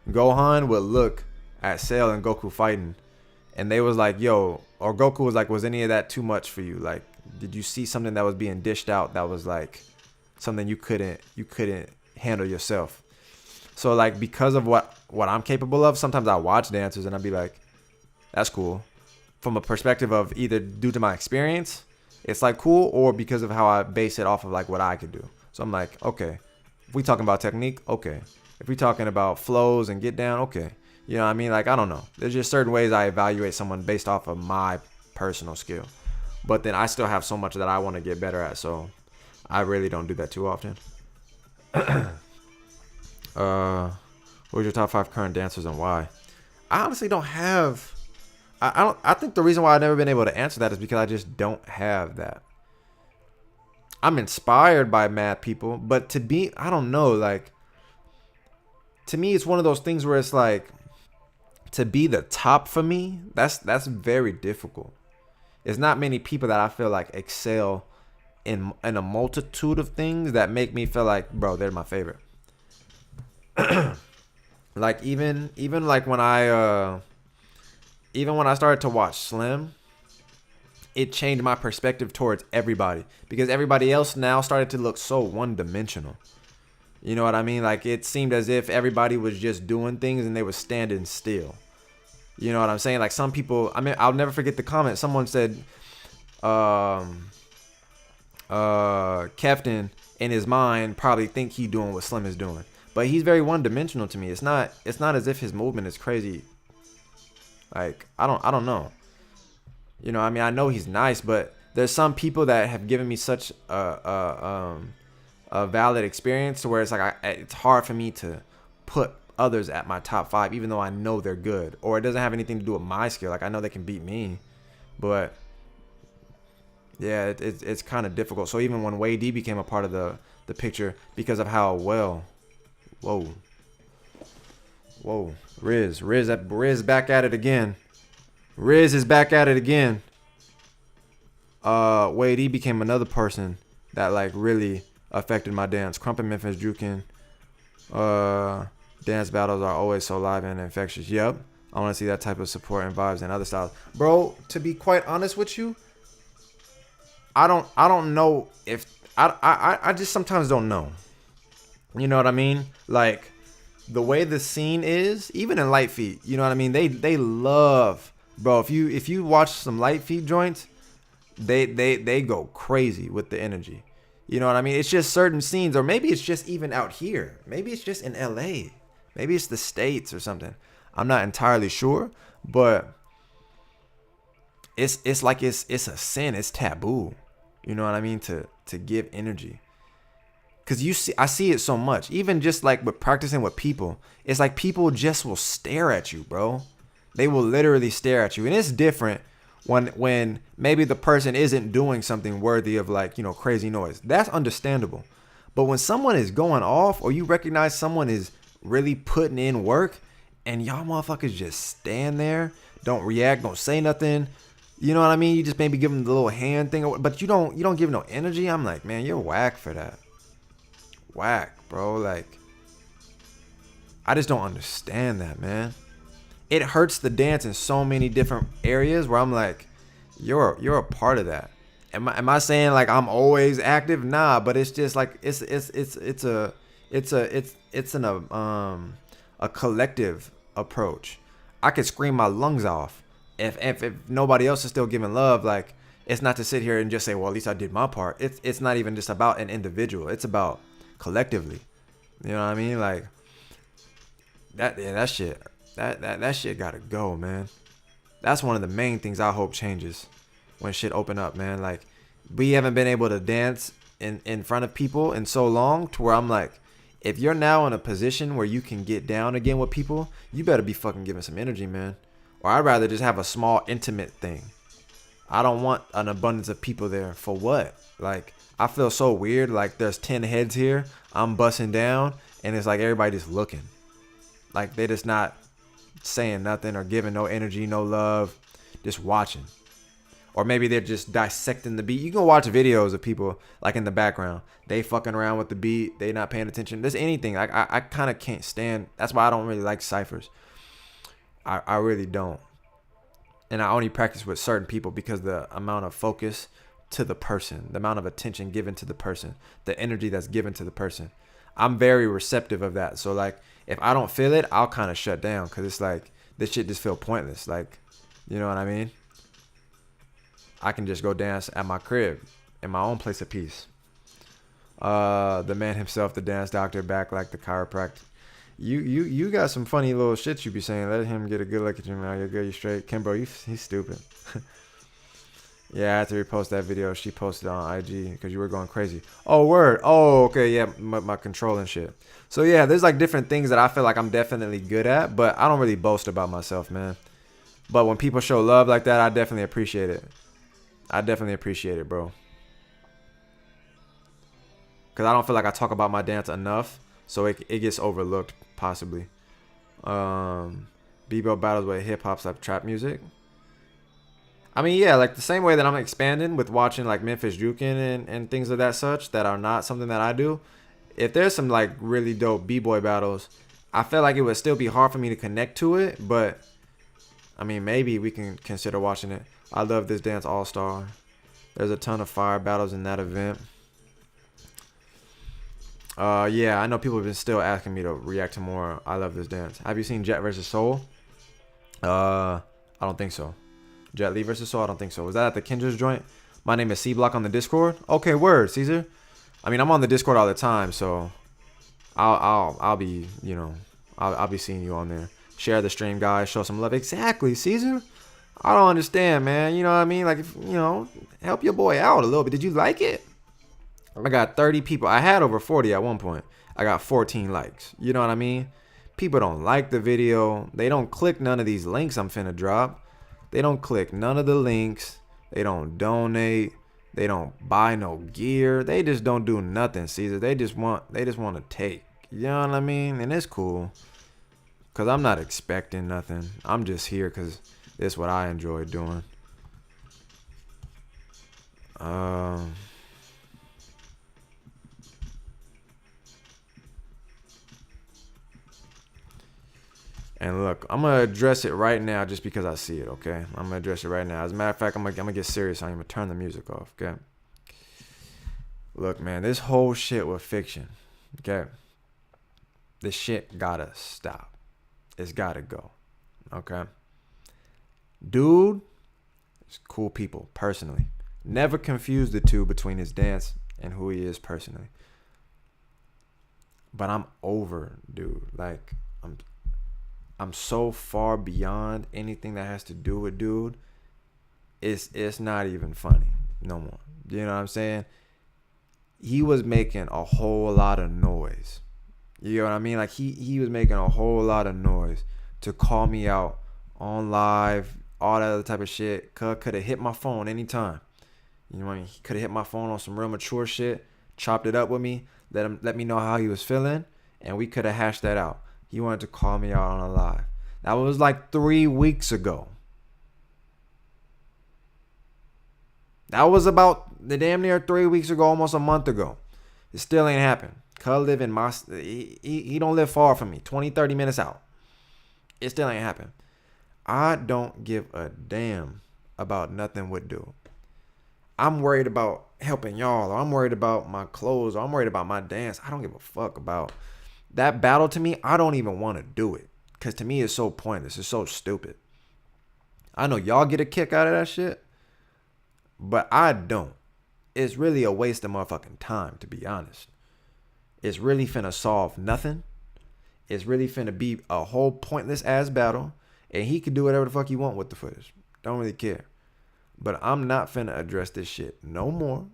Gohan would look at Cell and Goku fighting, and they was like, yo, or Goku was like, was any of that too much for you? Like, did you see something that was being dished out that was like something you couldn't handle yourself? So like, because of what I'm capable of, sometimes I watch dancers and I'll be like, that's cool. From a perspective of either due to my experience, it's like cool, or because of how I base it off of like what I could do. So I'm like, okay, if we talking about technique, okay. If we talking about flows and get down, okay. You know what I mean? Like, I don't know. There's just certain ways I evaluate someone based off of my personal skill. But then I still have so much that I want to get better at, so I really don't do that too often. Who's your top 5 current dancers and why? I honestly don't have... I think the reason why I've never been able to answer that is because I just don't have that. I'm inspired by mad people, but to be... I don't know, like... To me, it's one of those things where it's like... To be the top for me, that's very difficult. There's not many people that I feel like excel in a multitude of things that make me feel like, bro, they're my favorite. Like even like when I started to watch Slim, it changed my perspective towards everybody, because everybody else now started to look so one-dimensional. You know what I mean? Like, it seemed as if everybody was just doing things and they were standing still. You know what I'm saying? Like, some people, I mean, I'll never forget the comment. Someone said, Kefton in his mind probably think he doing what Slim is doing. But he's very one-dimensional to me. It's not as if his movement is crazy. Like, I don't know. You know, I mean, I know he's nice, but there's some people that have given me such a valid experience to where it's like it's hard for me to put others at my top 5, even though I know they're good, or it doesn't have anything to do with my skill. Like, I know they can beat me, But yeah, it's kind of difficult. So even when Wade D became a part of the picture because of how well, whoa, Riz back at it again. Riz is back at it again. Wade D became another person that like really affected my dance. Crump and Memphis Jukin. Dance battles are always so live and infectious. Yep. I want to see that type of support and vibes and other styles. Bro, to be quite honest with you, I don't know if I just sometimes don't know. You know what I mean? Like the way the scene is, even in Light Feet, you know what I mean? They love, bro, if you watch some Light Feet joints, they go crazy with the energy. You know what I mean? It's just certain scenes, or maybe it's just even out here. Maybe it's just in LA. Maybe it's the States or something. I'm not entirely sure, but it's like it's a sin. It's taboo. You know what I mean? To give energy. Cause I see it so much. Even just like with practicing with people, it's like people just will stare at you, bro. They will literally stare at you, and it's different when maybe the person isn't doing something worthy of like, you know, crazy noise. That's understandable. But when someone is going off, or you recognize someone is really putting in work, and y'all motherfuckers just stand there, don't react, don't say nothing. You know what I mean? You just maybe give them the little hand thing, but you don't give no energy. I'm like, man, you're whack for that. Whack, bro. Like, I just don't understand that, man. It hurts the dance in so many different areas where I'm like, you're a part of that. Am I saying like I'm always active? Nah, but it's just like it's a collective approach. I could scream my lungs off if nobody else is still giving love. Like, it's not to sit here and just say, well, at least I did my part. It's not even just about an individual. It's about collectively. You know what I mean? Like that shit gotta go, man. That's one of the main things I hope changes when shit open up, man. Like, we haven't been able to dance in front of people in so long to where I'm like, if you're now in a position where you can get down again with people, you better be fucking giving some energy, man. Or I'd rather just have a small intimate thing. I don't want an abundance of people there. For what? Like, I feel so weird. Like, there's 10 heads here. I'm busting down, and it's like everybody just looking. Like, they just not saying nothing or giving no energy, no love, just watching. Or maybe they're just dissecting the beat. You can watch videos of people like in the background. They fucking around with the beat. They not paying attention. There's anything. Like, I kind of can't stand. That's why I don't really like ciphers. I really don't. And I only practice with certain people because the amount of focus to the person, the amount of attention given to the person, the energy that's given to the person. I'm very receptive of that. So like, if I don't feel it, I'll kind of shut down, because it's like, this shit just feel pointless. Like, you know what I mean? I can just go dance at my crib in my own place of peace. The man himself, the dance doctor, back like the chiropractor. You got some funny little shit you be saying. Let him get a good look at you, man. You're good, you straight. Ken, bro, he's stupid. Yeah, I had to repost that video she posted on IG because you were going crazy. Oh, word. Oh, okay, yeah, my control and shit. So yeah, there's like different things that I feel like I'm definitely good at, but I don't really boast about myself, man. But when people show love like that, I definitely appreciate it. I definitely appreciate it, bro. Because I don't feel like I talk about my dance enough, so it gets overlooked, possibly. B-Bell battles with hip-hop / trap music. I mean, yeah, like the same way that I'm expanding with watching like Memphis Jukin and things of that such that are not something that I do. If there's some like really dope B-boy battles, I feel like it would still be hard for me to connect to it, but I mean, maybe we can consider watching it. I love this dance all-star. There's a ton of fire battles in that event. Yeah, I know people have been still asking me to react to more I Love This Dance. Have you seen Jet vs. Soul? I don't think so. Jet Li vs. Soul? I don't think so. Was that at the Kendra's joint? My name is C-Block on the Discord. Okay, word, Caesar. I mean, I'm on the Discord all the time, so I'll be, you know, I'll be seeing you on there. Share the stream, guys. Show some love. Exactly, Caesar. I don't understand, man. You know what I mean? Like, if, you know, help your boy out a little bit. Did you like it? I got 30 people. I had over 40 at one point. I got 14 likes. You know what I mean? People don't like the video. They don't click none of these links I'm finna drop. They don't click none of the links. They don't donate. They don't buy no gear. They just don't do nothing, Caesar. They just want to take. You know what I mean? And it's cool. Cause I'm not expecting nothing. I'm just here cause it's what I enjoy doing. And look, I'm gonna address it right now just because I see it. Okay, I'm gonna address it right now. As a matter of fact, I'm gonna get serious. I'm gonna turn the music off. Okay. Look, man, this whole shit with fiction. Okay. This shit gotta stop. It's gotta go. Okay. Dude, it's cool people personally. Never confuse the two between his dance and who he is personally. But I'm over, dude. Like, I'm so far beyond anything that has to do with dude. It's not even funny no more. You know what I'm saying? He was making a whole lot of noise. You know what I mean? Like he was making a whole lot of noise to call me out on live, all that other type of shit. Could have hit my phone anytime. You know what I mean? He could have hit my phone on some real mature shit, chopped it up with me, let me know how he was feeling, and we could have hashed that out. He wanted to call me out on a live. That was like 3 weeks ago. That was about the damn near 3 weeks ago, almost a month ago. It still ain't happened. Cuz live in my, he don't live far from me, 20, 30 minutes out. It still ain't happened. I don't give a damn about nothing with dude. I'm worried about helping y'all, or I'm worried about my clothes, or I'm worried about my dance. I don't give a fuck about that battle. To me, I don't even want to do it. Because to me, it's so pointless. It's so stupid. I know y'all get a kick out of that shit, but I don't. It's really a waste of motherfucking time, to be honest. It's really finna solve nothing. It's really finna be a whole pointless ass battle. And he can do whatever the fuck he want with the footage. Don't really care. But I'm not finna address this shit no more.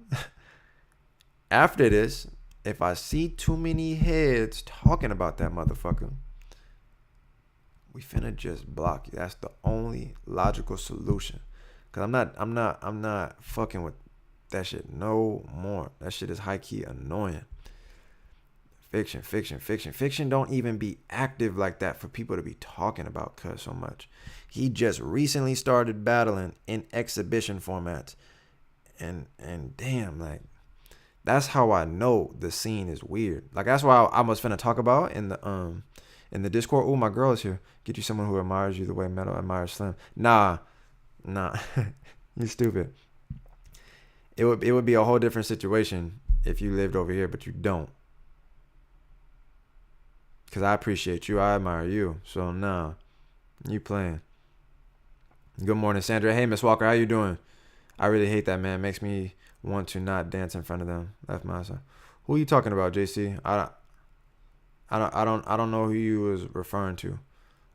After this, if I see too many heads talking about that motherfucker, we finna just block you. That's the only logical solution. Cause I'm not fucking with that shit no more. That shit is high key annoying. Fiction don't even be active like that for people to be talking about cuz so much. He just recently started battling in exhibition formats. And damn, like, that's how I know the scene is weird. Like, that's why I was finna talk about in the Discord. Oh, my girl is here. Get you someone who admires you the way Metal admires Slim. Nah. You stupid. It would be a whole different situation if you lived over here, but you don't. Because I appreciate you. I admire you. So, nah. You playing. Good morning, Sandra. Hey, Miss Walker. How you doing? I really hate that, man. Makes me want to not dance in front of them. Left myself. Who are you talking about, JC? I don't know who you was referring to.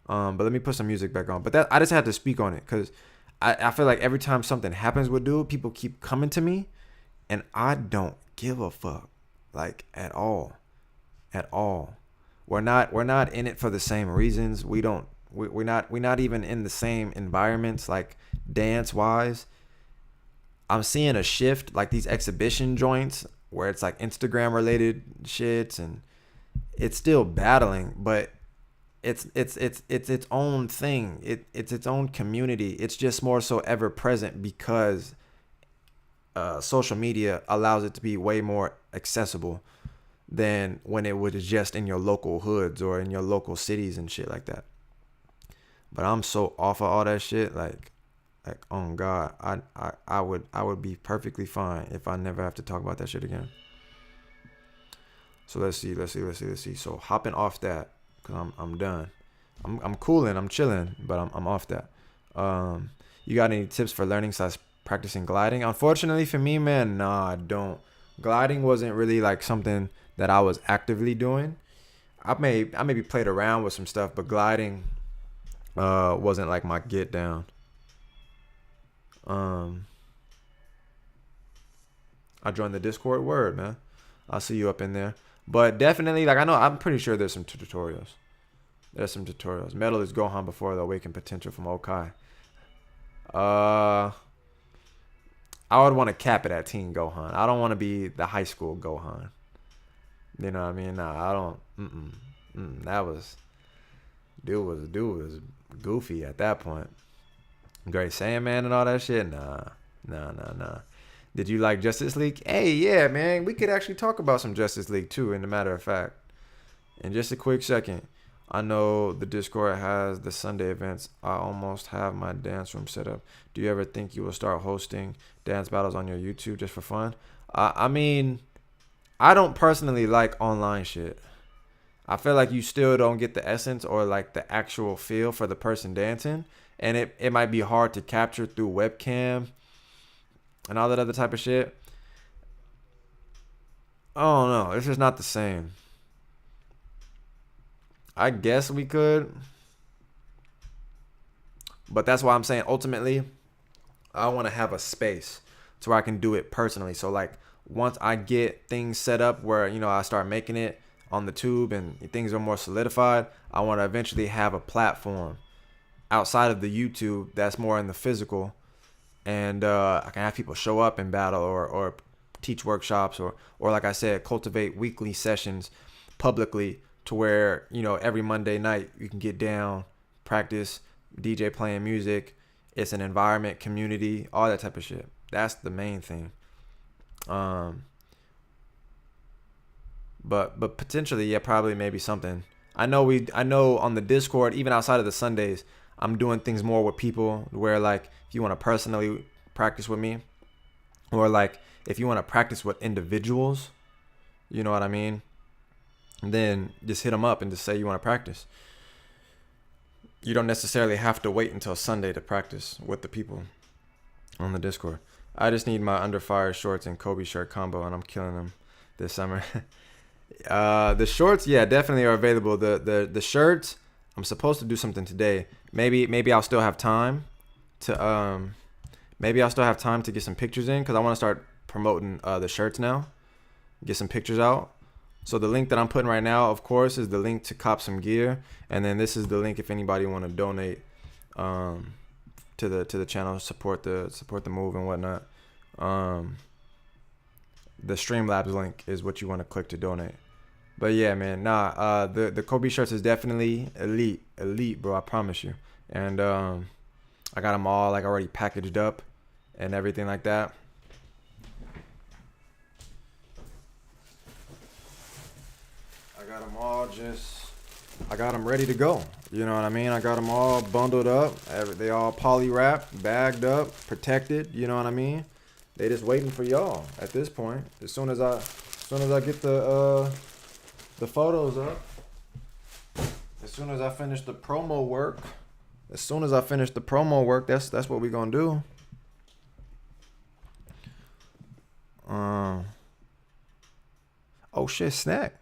But let me put some music back on. But that I just had to speak on it because I feel like every time something happens with dude, people keep coming to me, and I don't give a fuck, like, at all. We're not in it for the same reasons. We're not even in the same environments, like, dance wise. I'm seeing a shift, like these exhibition joints where it's like Instagram related shits, and it's still battling, but it's its own thing. It's its own community. It's just more so ever present because social media allows it to be way more accessible than when it was just in your local hoods or in your local cities and shit like that. But I'm so off of all that shit, like oh God, I would be perfectly fine if I never have to talk about that shit again. So let's see. So hopping off that, cause I'm done. I'm cooling, I'm chilling, but I'm off that. You got any tips for learning / practicing gliding? Unfortunately for me, man, nah, I don't. Gliding wasn't really like something that I was actively doing. I maybe played around with some stuff, but gliding wasn't like my get down. I joined the Discord. Word, man. I'll see you up in there. But definitely, like, I'm pretty sure there's some tutorials. Metal is Gohan before the awakened potential from Okai. Uh, I would want to cap it at Teen Gohan. I don't want to be the high school Gohan. You know what I mean? Nah, I don't. That was dude was goofy at that point. Great Sandman and all that shit. Nah. Did you like Justice League? Hey, yeah, man. We could actually talk about some Justice League too. In a matter of fact, in just a quick second. I know the Discord has the Sunday events. I almost have my dance room set up. Do you ever think you will start hosting dance battles on your YouTube just for fun? I mean, I don't personally like online shit. I feel like you still don't get the essence or like the actual feel for the person dancing. And it might be hard to capture through webcam and all that other type of shit. I don't know. It's just not the same. I guess we could. But that's why I'm saying ultimately, I want to have a space to where I can do it personally. So like once I get things set up where, I start making it on the tube and things are more solidified, I want to eventually have a platform outside of the YouTube that's more in the physical. And I can have people show up and battle or teach workshops or like I said, cultivate weekly sessions publicly to where, every Monday night you can get down, practice, DJ playing music. It's an environment, community, all that type of shit. That's the main thing. But potentially, yeah, probably maybe something. I know on the Discord, even outside of the Sundays, I'm doing things more with people where like if you want to personally practice with me, or like if you want to practice with individuals, you know what I mean? Then just hit them up and just say you want to practice. You don't necessarily have to wait until Sunday to practice with the people on the Discord. I just need my Under Fire shorts and Kobe shirt combo, and I'm killing them this summer. The shorts, yeah, definitely are available. The shirts, I'm supposed to do something today. Maybe I'll still have time to get some pictures in because I want to start promoting the shirts now. Get some pictures out. So the link that I'm putting right now, of course, is the link to cop some gear, and then this is the link if anybody want to donate to the channel, support the move and whatnot. The Streamlabs link is what you want to click to donate. But yeah, man, the Kobe shirts is definitely elite, bro. I promise you. And I got them all like already packaged up and everything like that. I got them ready to go. You know what I mean? I got them all bundled up. They all poly wrapped, bagged up, protected. You know what I mean? They just waiting for y'all at this point. As soon as I get the photos up, as soon as I finish the promo work, that's what we gonna do. Oh shit, Snack.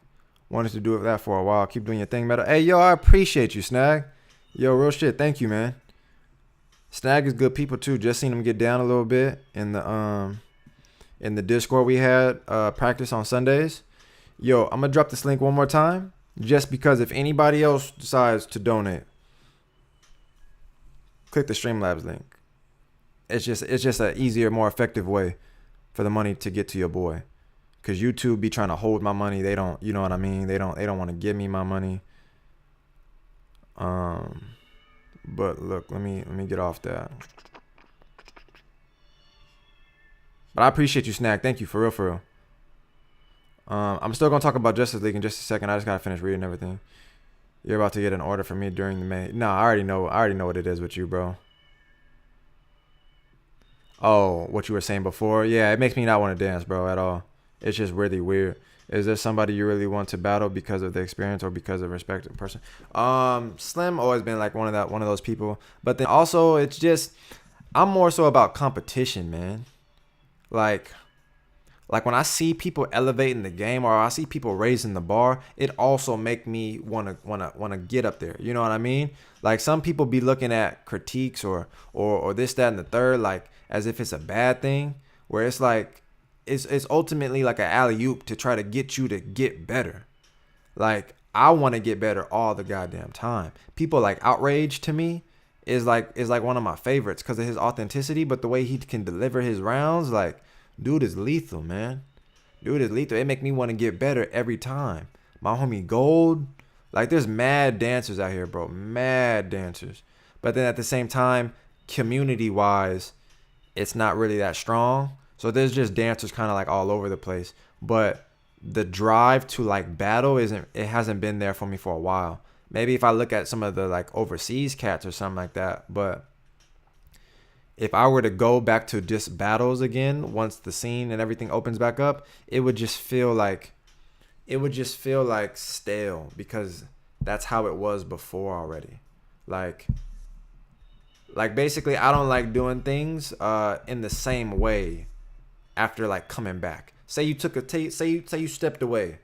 Wanted to do that for a while. Keep doing your thing, Metal. Hey, yo, I appreciate you, Snag. Yo, real shit. Thank you, man. Snag is good people too. Just seen him get down a little bit in the Discord we had practice on Sundays. Yo, I'm gonna drop this link one more time, just because if anybody else decides to donate, click the Streamlabs link. It's just an easier, more effective way for the money to get to your boy. Cause YouTube be trying to hold my money. They don't, you know what I mean? They don't want to give me my money. But look, let me get off that. But I appreciate you, Snack. Thank you, for real. I'm still gonna talk about Justice League in just a second. I just gotta finish reading everything. You're about to get an order from me during the May. No, I already know what it is with you, bro. Oh, what you were saying before? Yeah, it makes me not want to dance, bro, at all. It's just really weird. Is there somebody you really want to battle because of the experience or because of respect in person? Slim always been like one of those people. But then also it's just I'm more so about competition, man. Like when I see people elevating the game or I see people raising the bar, it also make me wanna get up there. You know what I mean? Like some people be looking at critiques or this, that, and the third, like as if it's a bad thing, where it's like it's ultimately like an alley-oop to try to get you to get better. Like I want to get better all the goddamn time. People like outrage to me is like one of my favorites because of his authenticity, but the way he can deliver his rounds, like, dude is lethal, man. Dude is lethal. It make me want to get better every time. My homie Gold, like, there's mad dancers out here, bro. Mad dancers. But then at the same time, community wise, it's not really that strong. So there's just dancers kind of like all over the place. But the drive to like battle it hasn't been there for me for a while. Maybe if I look at some of the like overseas cats or something like that. But if I were to go back to just battles again, once the scene and everything opens back up, it would just feel like stale because that's how it was before already. Like basically I don't like doing things in the same way after like coming back. Say you took say you stepped away.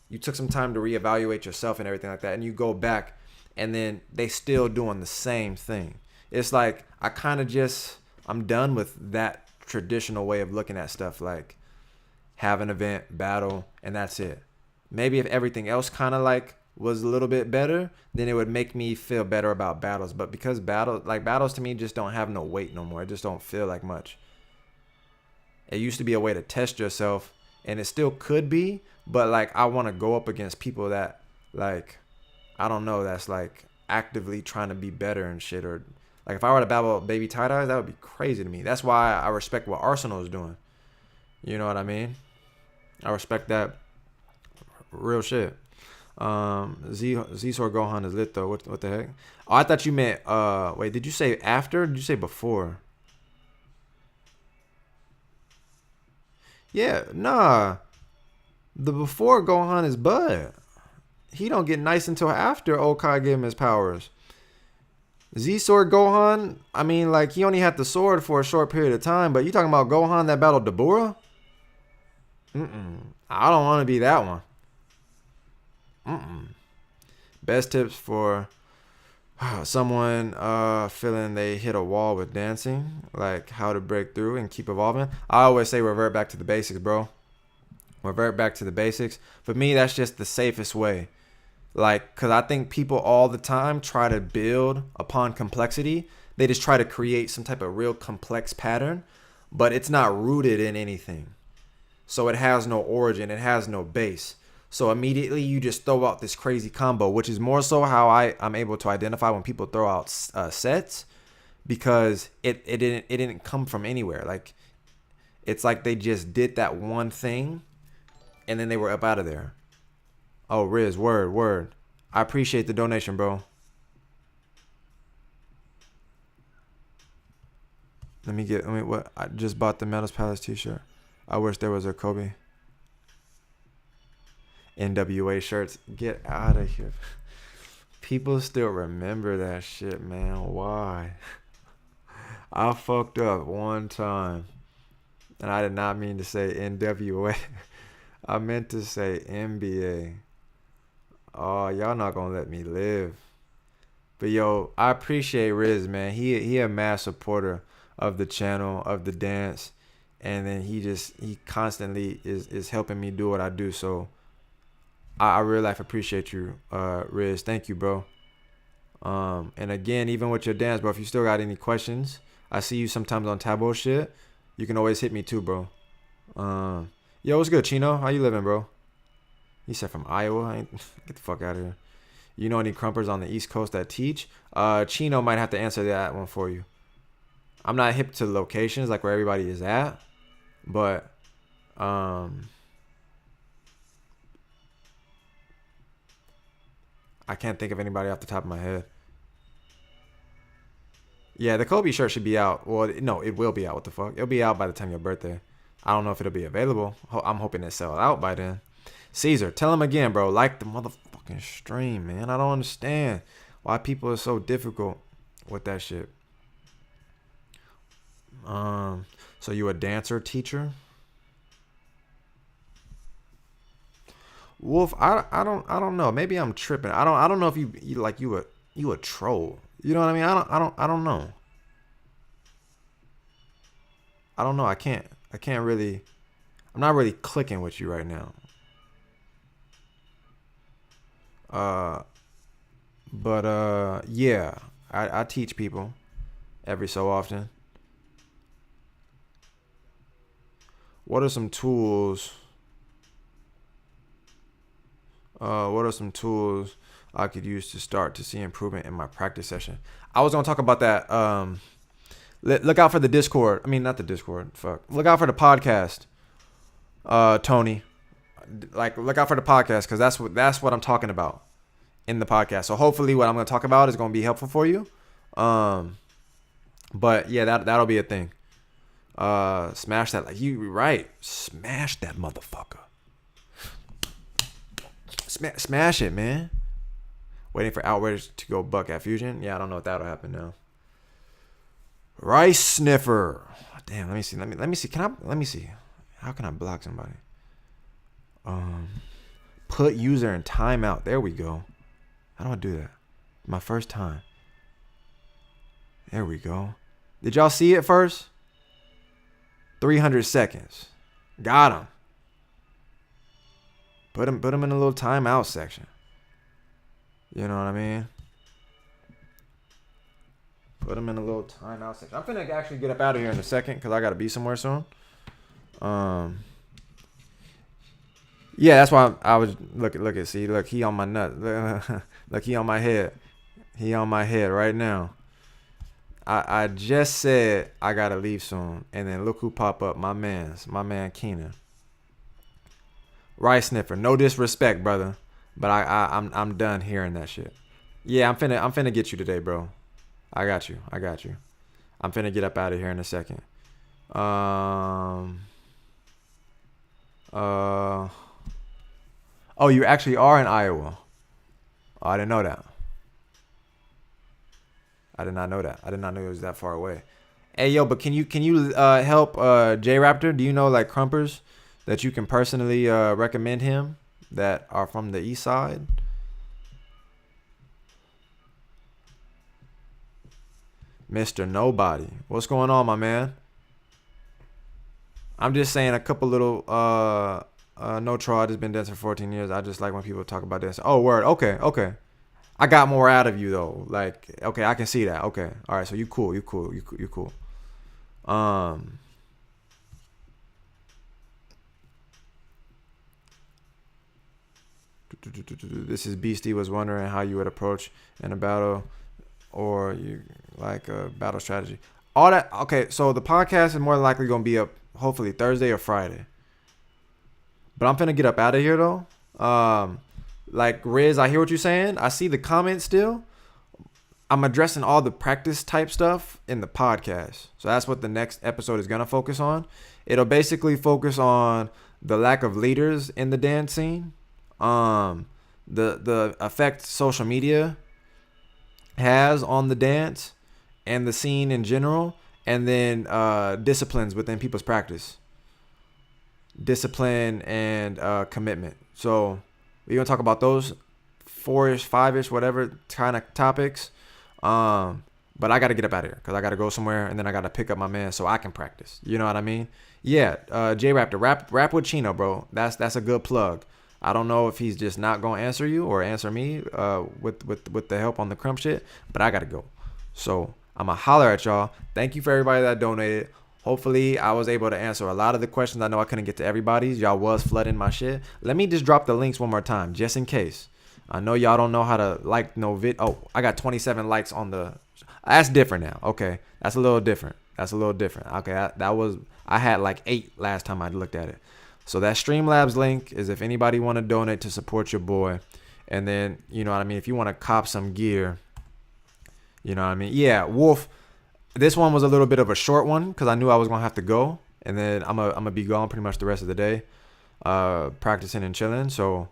You took some time to reevaluate yourself and everything like that, and you go back and then they still doing the same thing. It's like I'm done with that traditional way of looking at stuff, like have an event, battle, and that's it. Maybe if everything else kind of like was a little bit better, then it would make me feel better about battles. But because battles to me just don't have no weight no more. It just don't feel like much. It used to be a way to test yourself, and it still could be, but like I want to go up against people that like, I don't know, that's like actively trying to be better and shit. Or like if I were to battle Baby Tie Dyes, that would be crazy to me. That's why I respect what Arsenal is doing. You know what I mean? I respect that. Real shit. Z-Sword Gohan is lit though. What the heck? Oh, I thought you meant wait, did you say after or did you say before? Yeah, nah. The before Gohan is Bud. He don't get nice until after Okai gave him his powers. Z-Sword Gohan, I mean, like, he only had the sword for a short period of time, but you talking about Gohan that battled Dabura? I don't want to be that one. Best tips for someone feeling they hit a wall with dancing, like how to break through and keep evolving. I always say revert back to the basics, bro. Revert back to the basics. For me, that's just the safest way. Like, because I think people all the time try to build upon complexity. They just try to create some type of real complex pattern, but it's not rooted in anything. So it has no origin. It has no base. So immediately you just throw out this crazy combo, which is more so how I'm able to identify when people throw out sets, because it didn't come from anywhere. Like, it's like they just did that one thing and then they were up out of there. Oh, Riz, word. I appreciate the donation, bro. What? I just bought the Metal's Palace t-shirt. I wish there was a Kobe. NWA shirts. Get out of here. People still remember that shit, man. Why? I fucked up one time. And I did not mean to say NWA. I meant to say NBA. Oh, y'all not gonna let me live. But yo, I appreciate Riz, man. He a mass supporter of the channel, of the dance, and then he constantly is helping me do what I do. So I real life appreciate you, Riz. Thank you, bro. And again, even with your dance, bro, if you still got any questions, I see you sometimes on Tabo shit. You can always hit me too, bro. Yo, what's good, Chino? How you living, bro? He said from Iowa. Get the fuck out of here. You know any crumpers on the East Coast that teach? Chino might have to answer that one for you. I'm not hip to locations, like where everybody is at, but I can't think of anybody off the top of my head. Yeah, the Kobe shirt should be out. Well, no, it will be out. What the fuck? It'll be out by the time your birthday. I don't know if it'll be available. I'm hoping it sell out by then. Caesar, tell him again, bro. Like the motherfucking stream, man. I don't understand why people are so difficult with that shit. So you a dancer teacher? Wolf, I don't know. Maybe I'm tripping. I don't know if you a troll. You know what I mean? I don't know. I don't know. I can't really. I'm not really clicking with you right now. But yeah, I teach people every so often. What are some tools? What are some tools I could use to start to see improvement in my practice session? I was gonna talk about that. Look out for the Discord. I mean, not the Discord. Fuck. Look out for the podcast, Tony. Like, look out for the podcast because that's what I'm talking about in the podcast. So hopefully, what I'm gonna talk about is gonna be helpful for you. But yeah, that'll be a thing. Smash that, like you right. Smash that motherfucker. Smash it, man. Waiting for Outrage to go buck at Fusion. Yeah, I don't know if that'll happen now. Rice Sniffer. Damn, let me see. Let me see. Let me see. How can I block somebody? Put user in timeout. There we go. How do I do that? My first time. There we go. Did y'all see it first? 300 seconds. Got him. Put him in a little timeout section. You know what I mean? Put him in a little timeout section. I'm finna actually get up out of here in a second because I gotta be somewhere soon. Yeah, that's why I was look at see look he on my nut. Look, he on my head. He on my head right now. I just said I gotta leave soon, and then look who pop up. My man Keenan. Rice Sniffer. No disrespect, brother, but I'm done hearing that shit. Yeah, I'm finna get you today, bro. I got you. I'm finna get up out of here in a second. Oh, you actually are in Iowa. Oh, I didn't know that. I did not know that. I did not know it was that far away. Hey, yo, but can you help J Raptor? Do you know like crumpers that you can personally recommend him that are from the east side? Mr. Nobody. What's going on, my man? I'm just saying a couple little no troll. I just been dancing for 14 years. I just like when people talk about dancing. Oh, word. Okay. I got more out of you though. Like, okay, I can see that. Okay. All right, so you cool. This is Beastie was wondering how you would approach in a battle or you like a battle strategy. All that. Okay, so the podcast is more than likely going to be up hopefully Thursday or Friday. But I'm finna get up out of here though. Like Riz, I hear what you're saying. I see the comments still. I'm addressing all the practice type stuff in the podcast. So that's what the next episode is gonna focus on. It'll basically focus on the lack of leaders in the dance scene. The effect social media has on the dance and the scene in general, and then disciplines within people's practice. Discipline and commitment. So we're gonna talk about those 4-ish, 5-ish, whatever kind of topics. But I gotta get up out of here because I gotta go somewhere and then I gotta pick up my man so I can practice. You know what I mean? Yeah, J Raptor, rap with Chino, bro. That's a good plug. I don't know if he's just not gonna answer you or answer me with the help on the crump shit, but I gotta go. So I'ma holler at y'all. Thank you for everybody that donated. Hopefully, I was able to answer a lot of the questions. I know I couldn't get to everybody's. Y'all was flooding my shit. Let me just drop the links one more time, just in case. I know y'all don't know how to like no vid. Oh, I got 27 likes on the. That's different now. Okay, that's a little different. Okay, I had like 8 last time I looked at it. So that Streamlabs link is if anybody want to donate to support your boy, and then you know what I mean. If you want to cop some gear, you know what I mean. Yeah, Wolf. This one was a little bit of a short one because I knew I was gonna have to go, and then I'm gonna be gone pretty much the rest of the day, practicing and chilling. So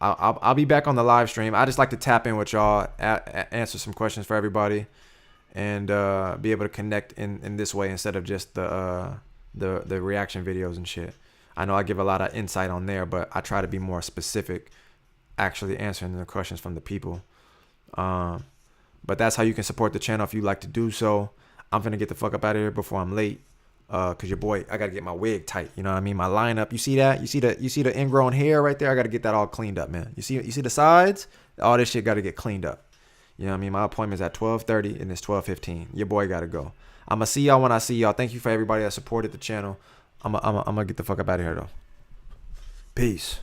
I'll be back on the live stream. I just like to tap in with y'all, answer some questions for everybody, and be able to connect in this way instead of just the reaction videos and shit. I know I give a lot of insight on there, but I try to be more specific, actually answering the questions from the people. But that's how you can support the channel if you like to do so. I'm finna get the fuck up out of here before I'm late. Cause your boy, I gotta get my wig tight. You know what I mean? My lineup. You see that? You see the ingrown hair right there? I gotta get that all cleaned up, man. You see the sides? All this shit gotta get cleaned up. You know what I mean? My appointment's at 12:30 and it's 12:15. Your boy gotta go. I'ma see y'all when I see y'all. Thank you for everybody that supported the channel. I'm gonna get the fuck up out of here though. Peace.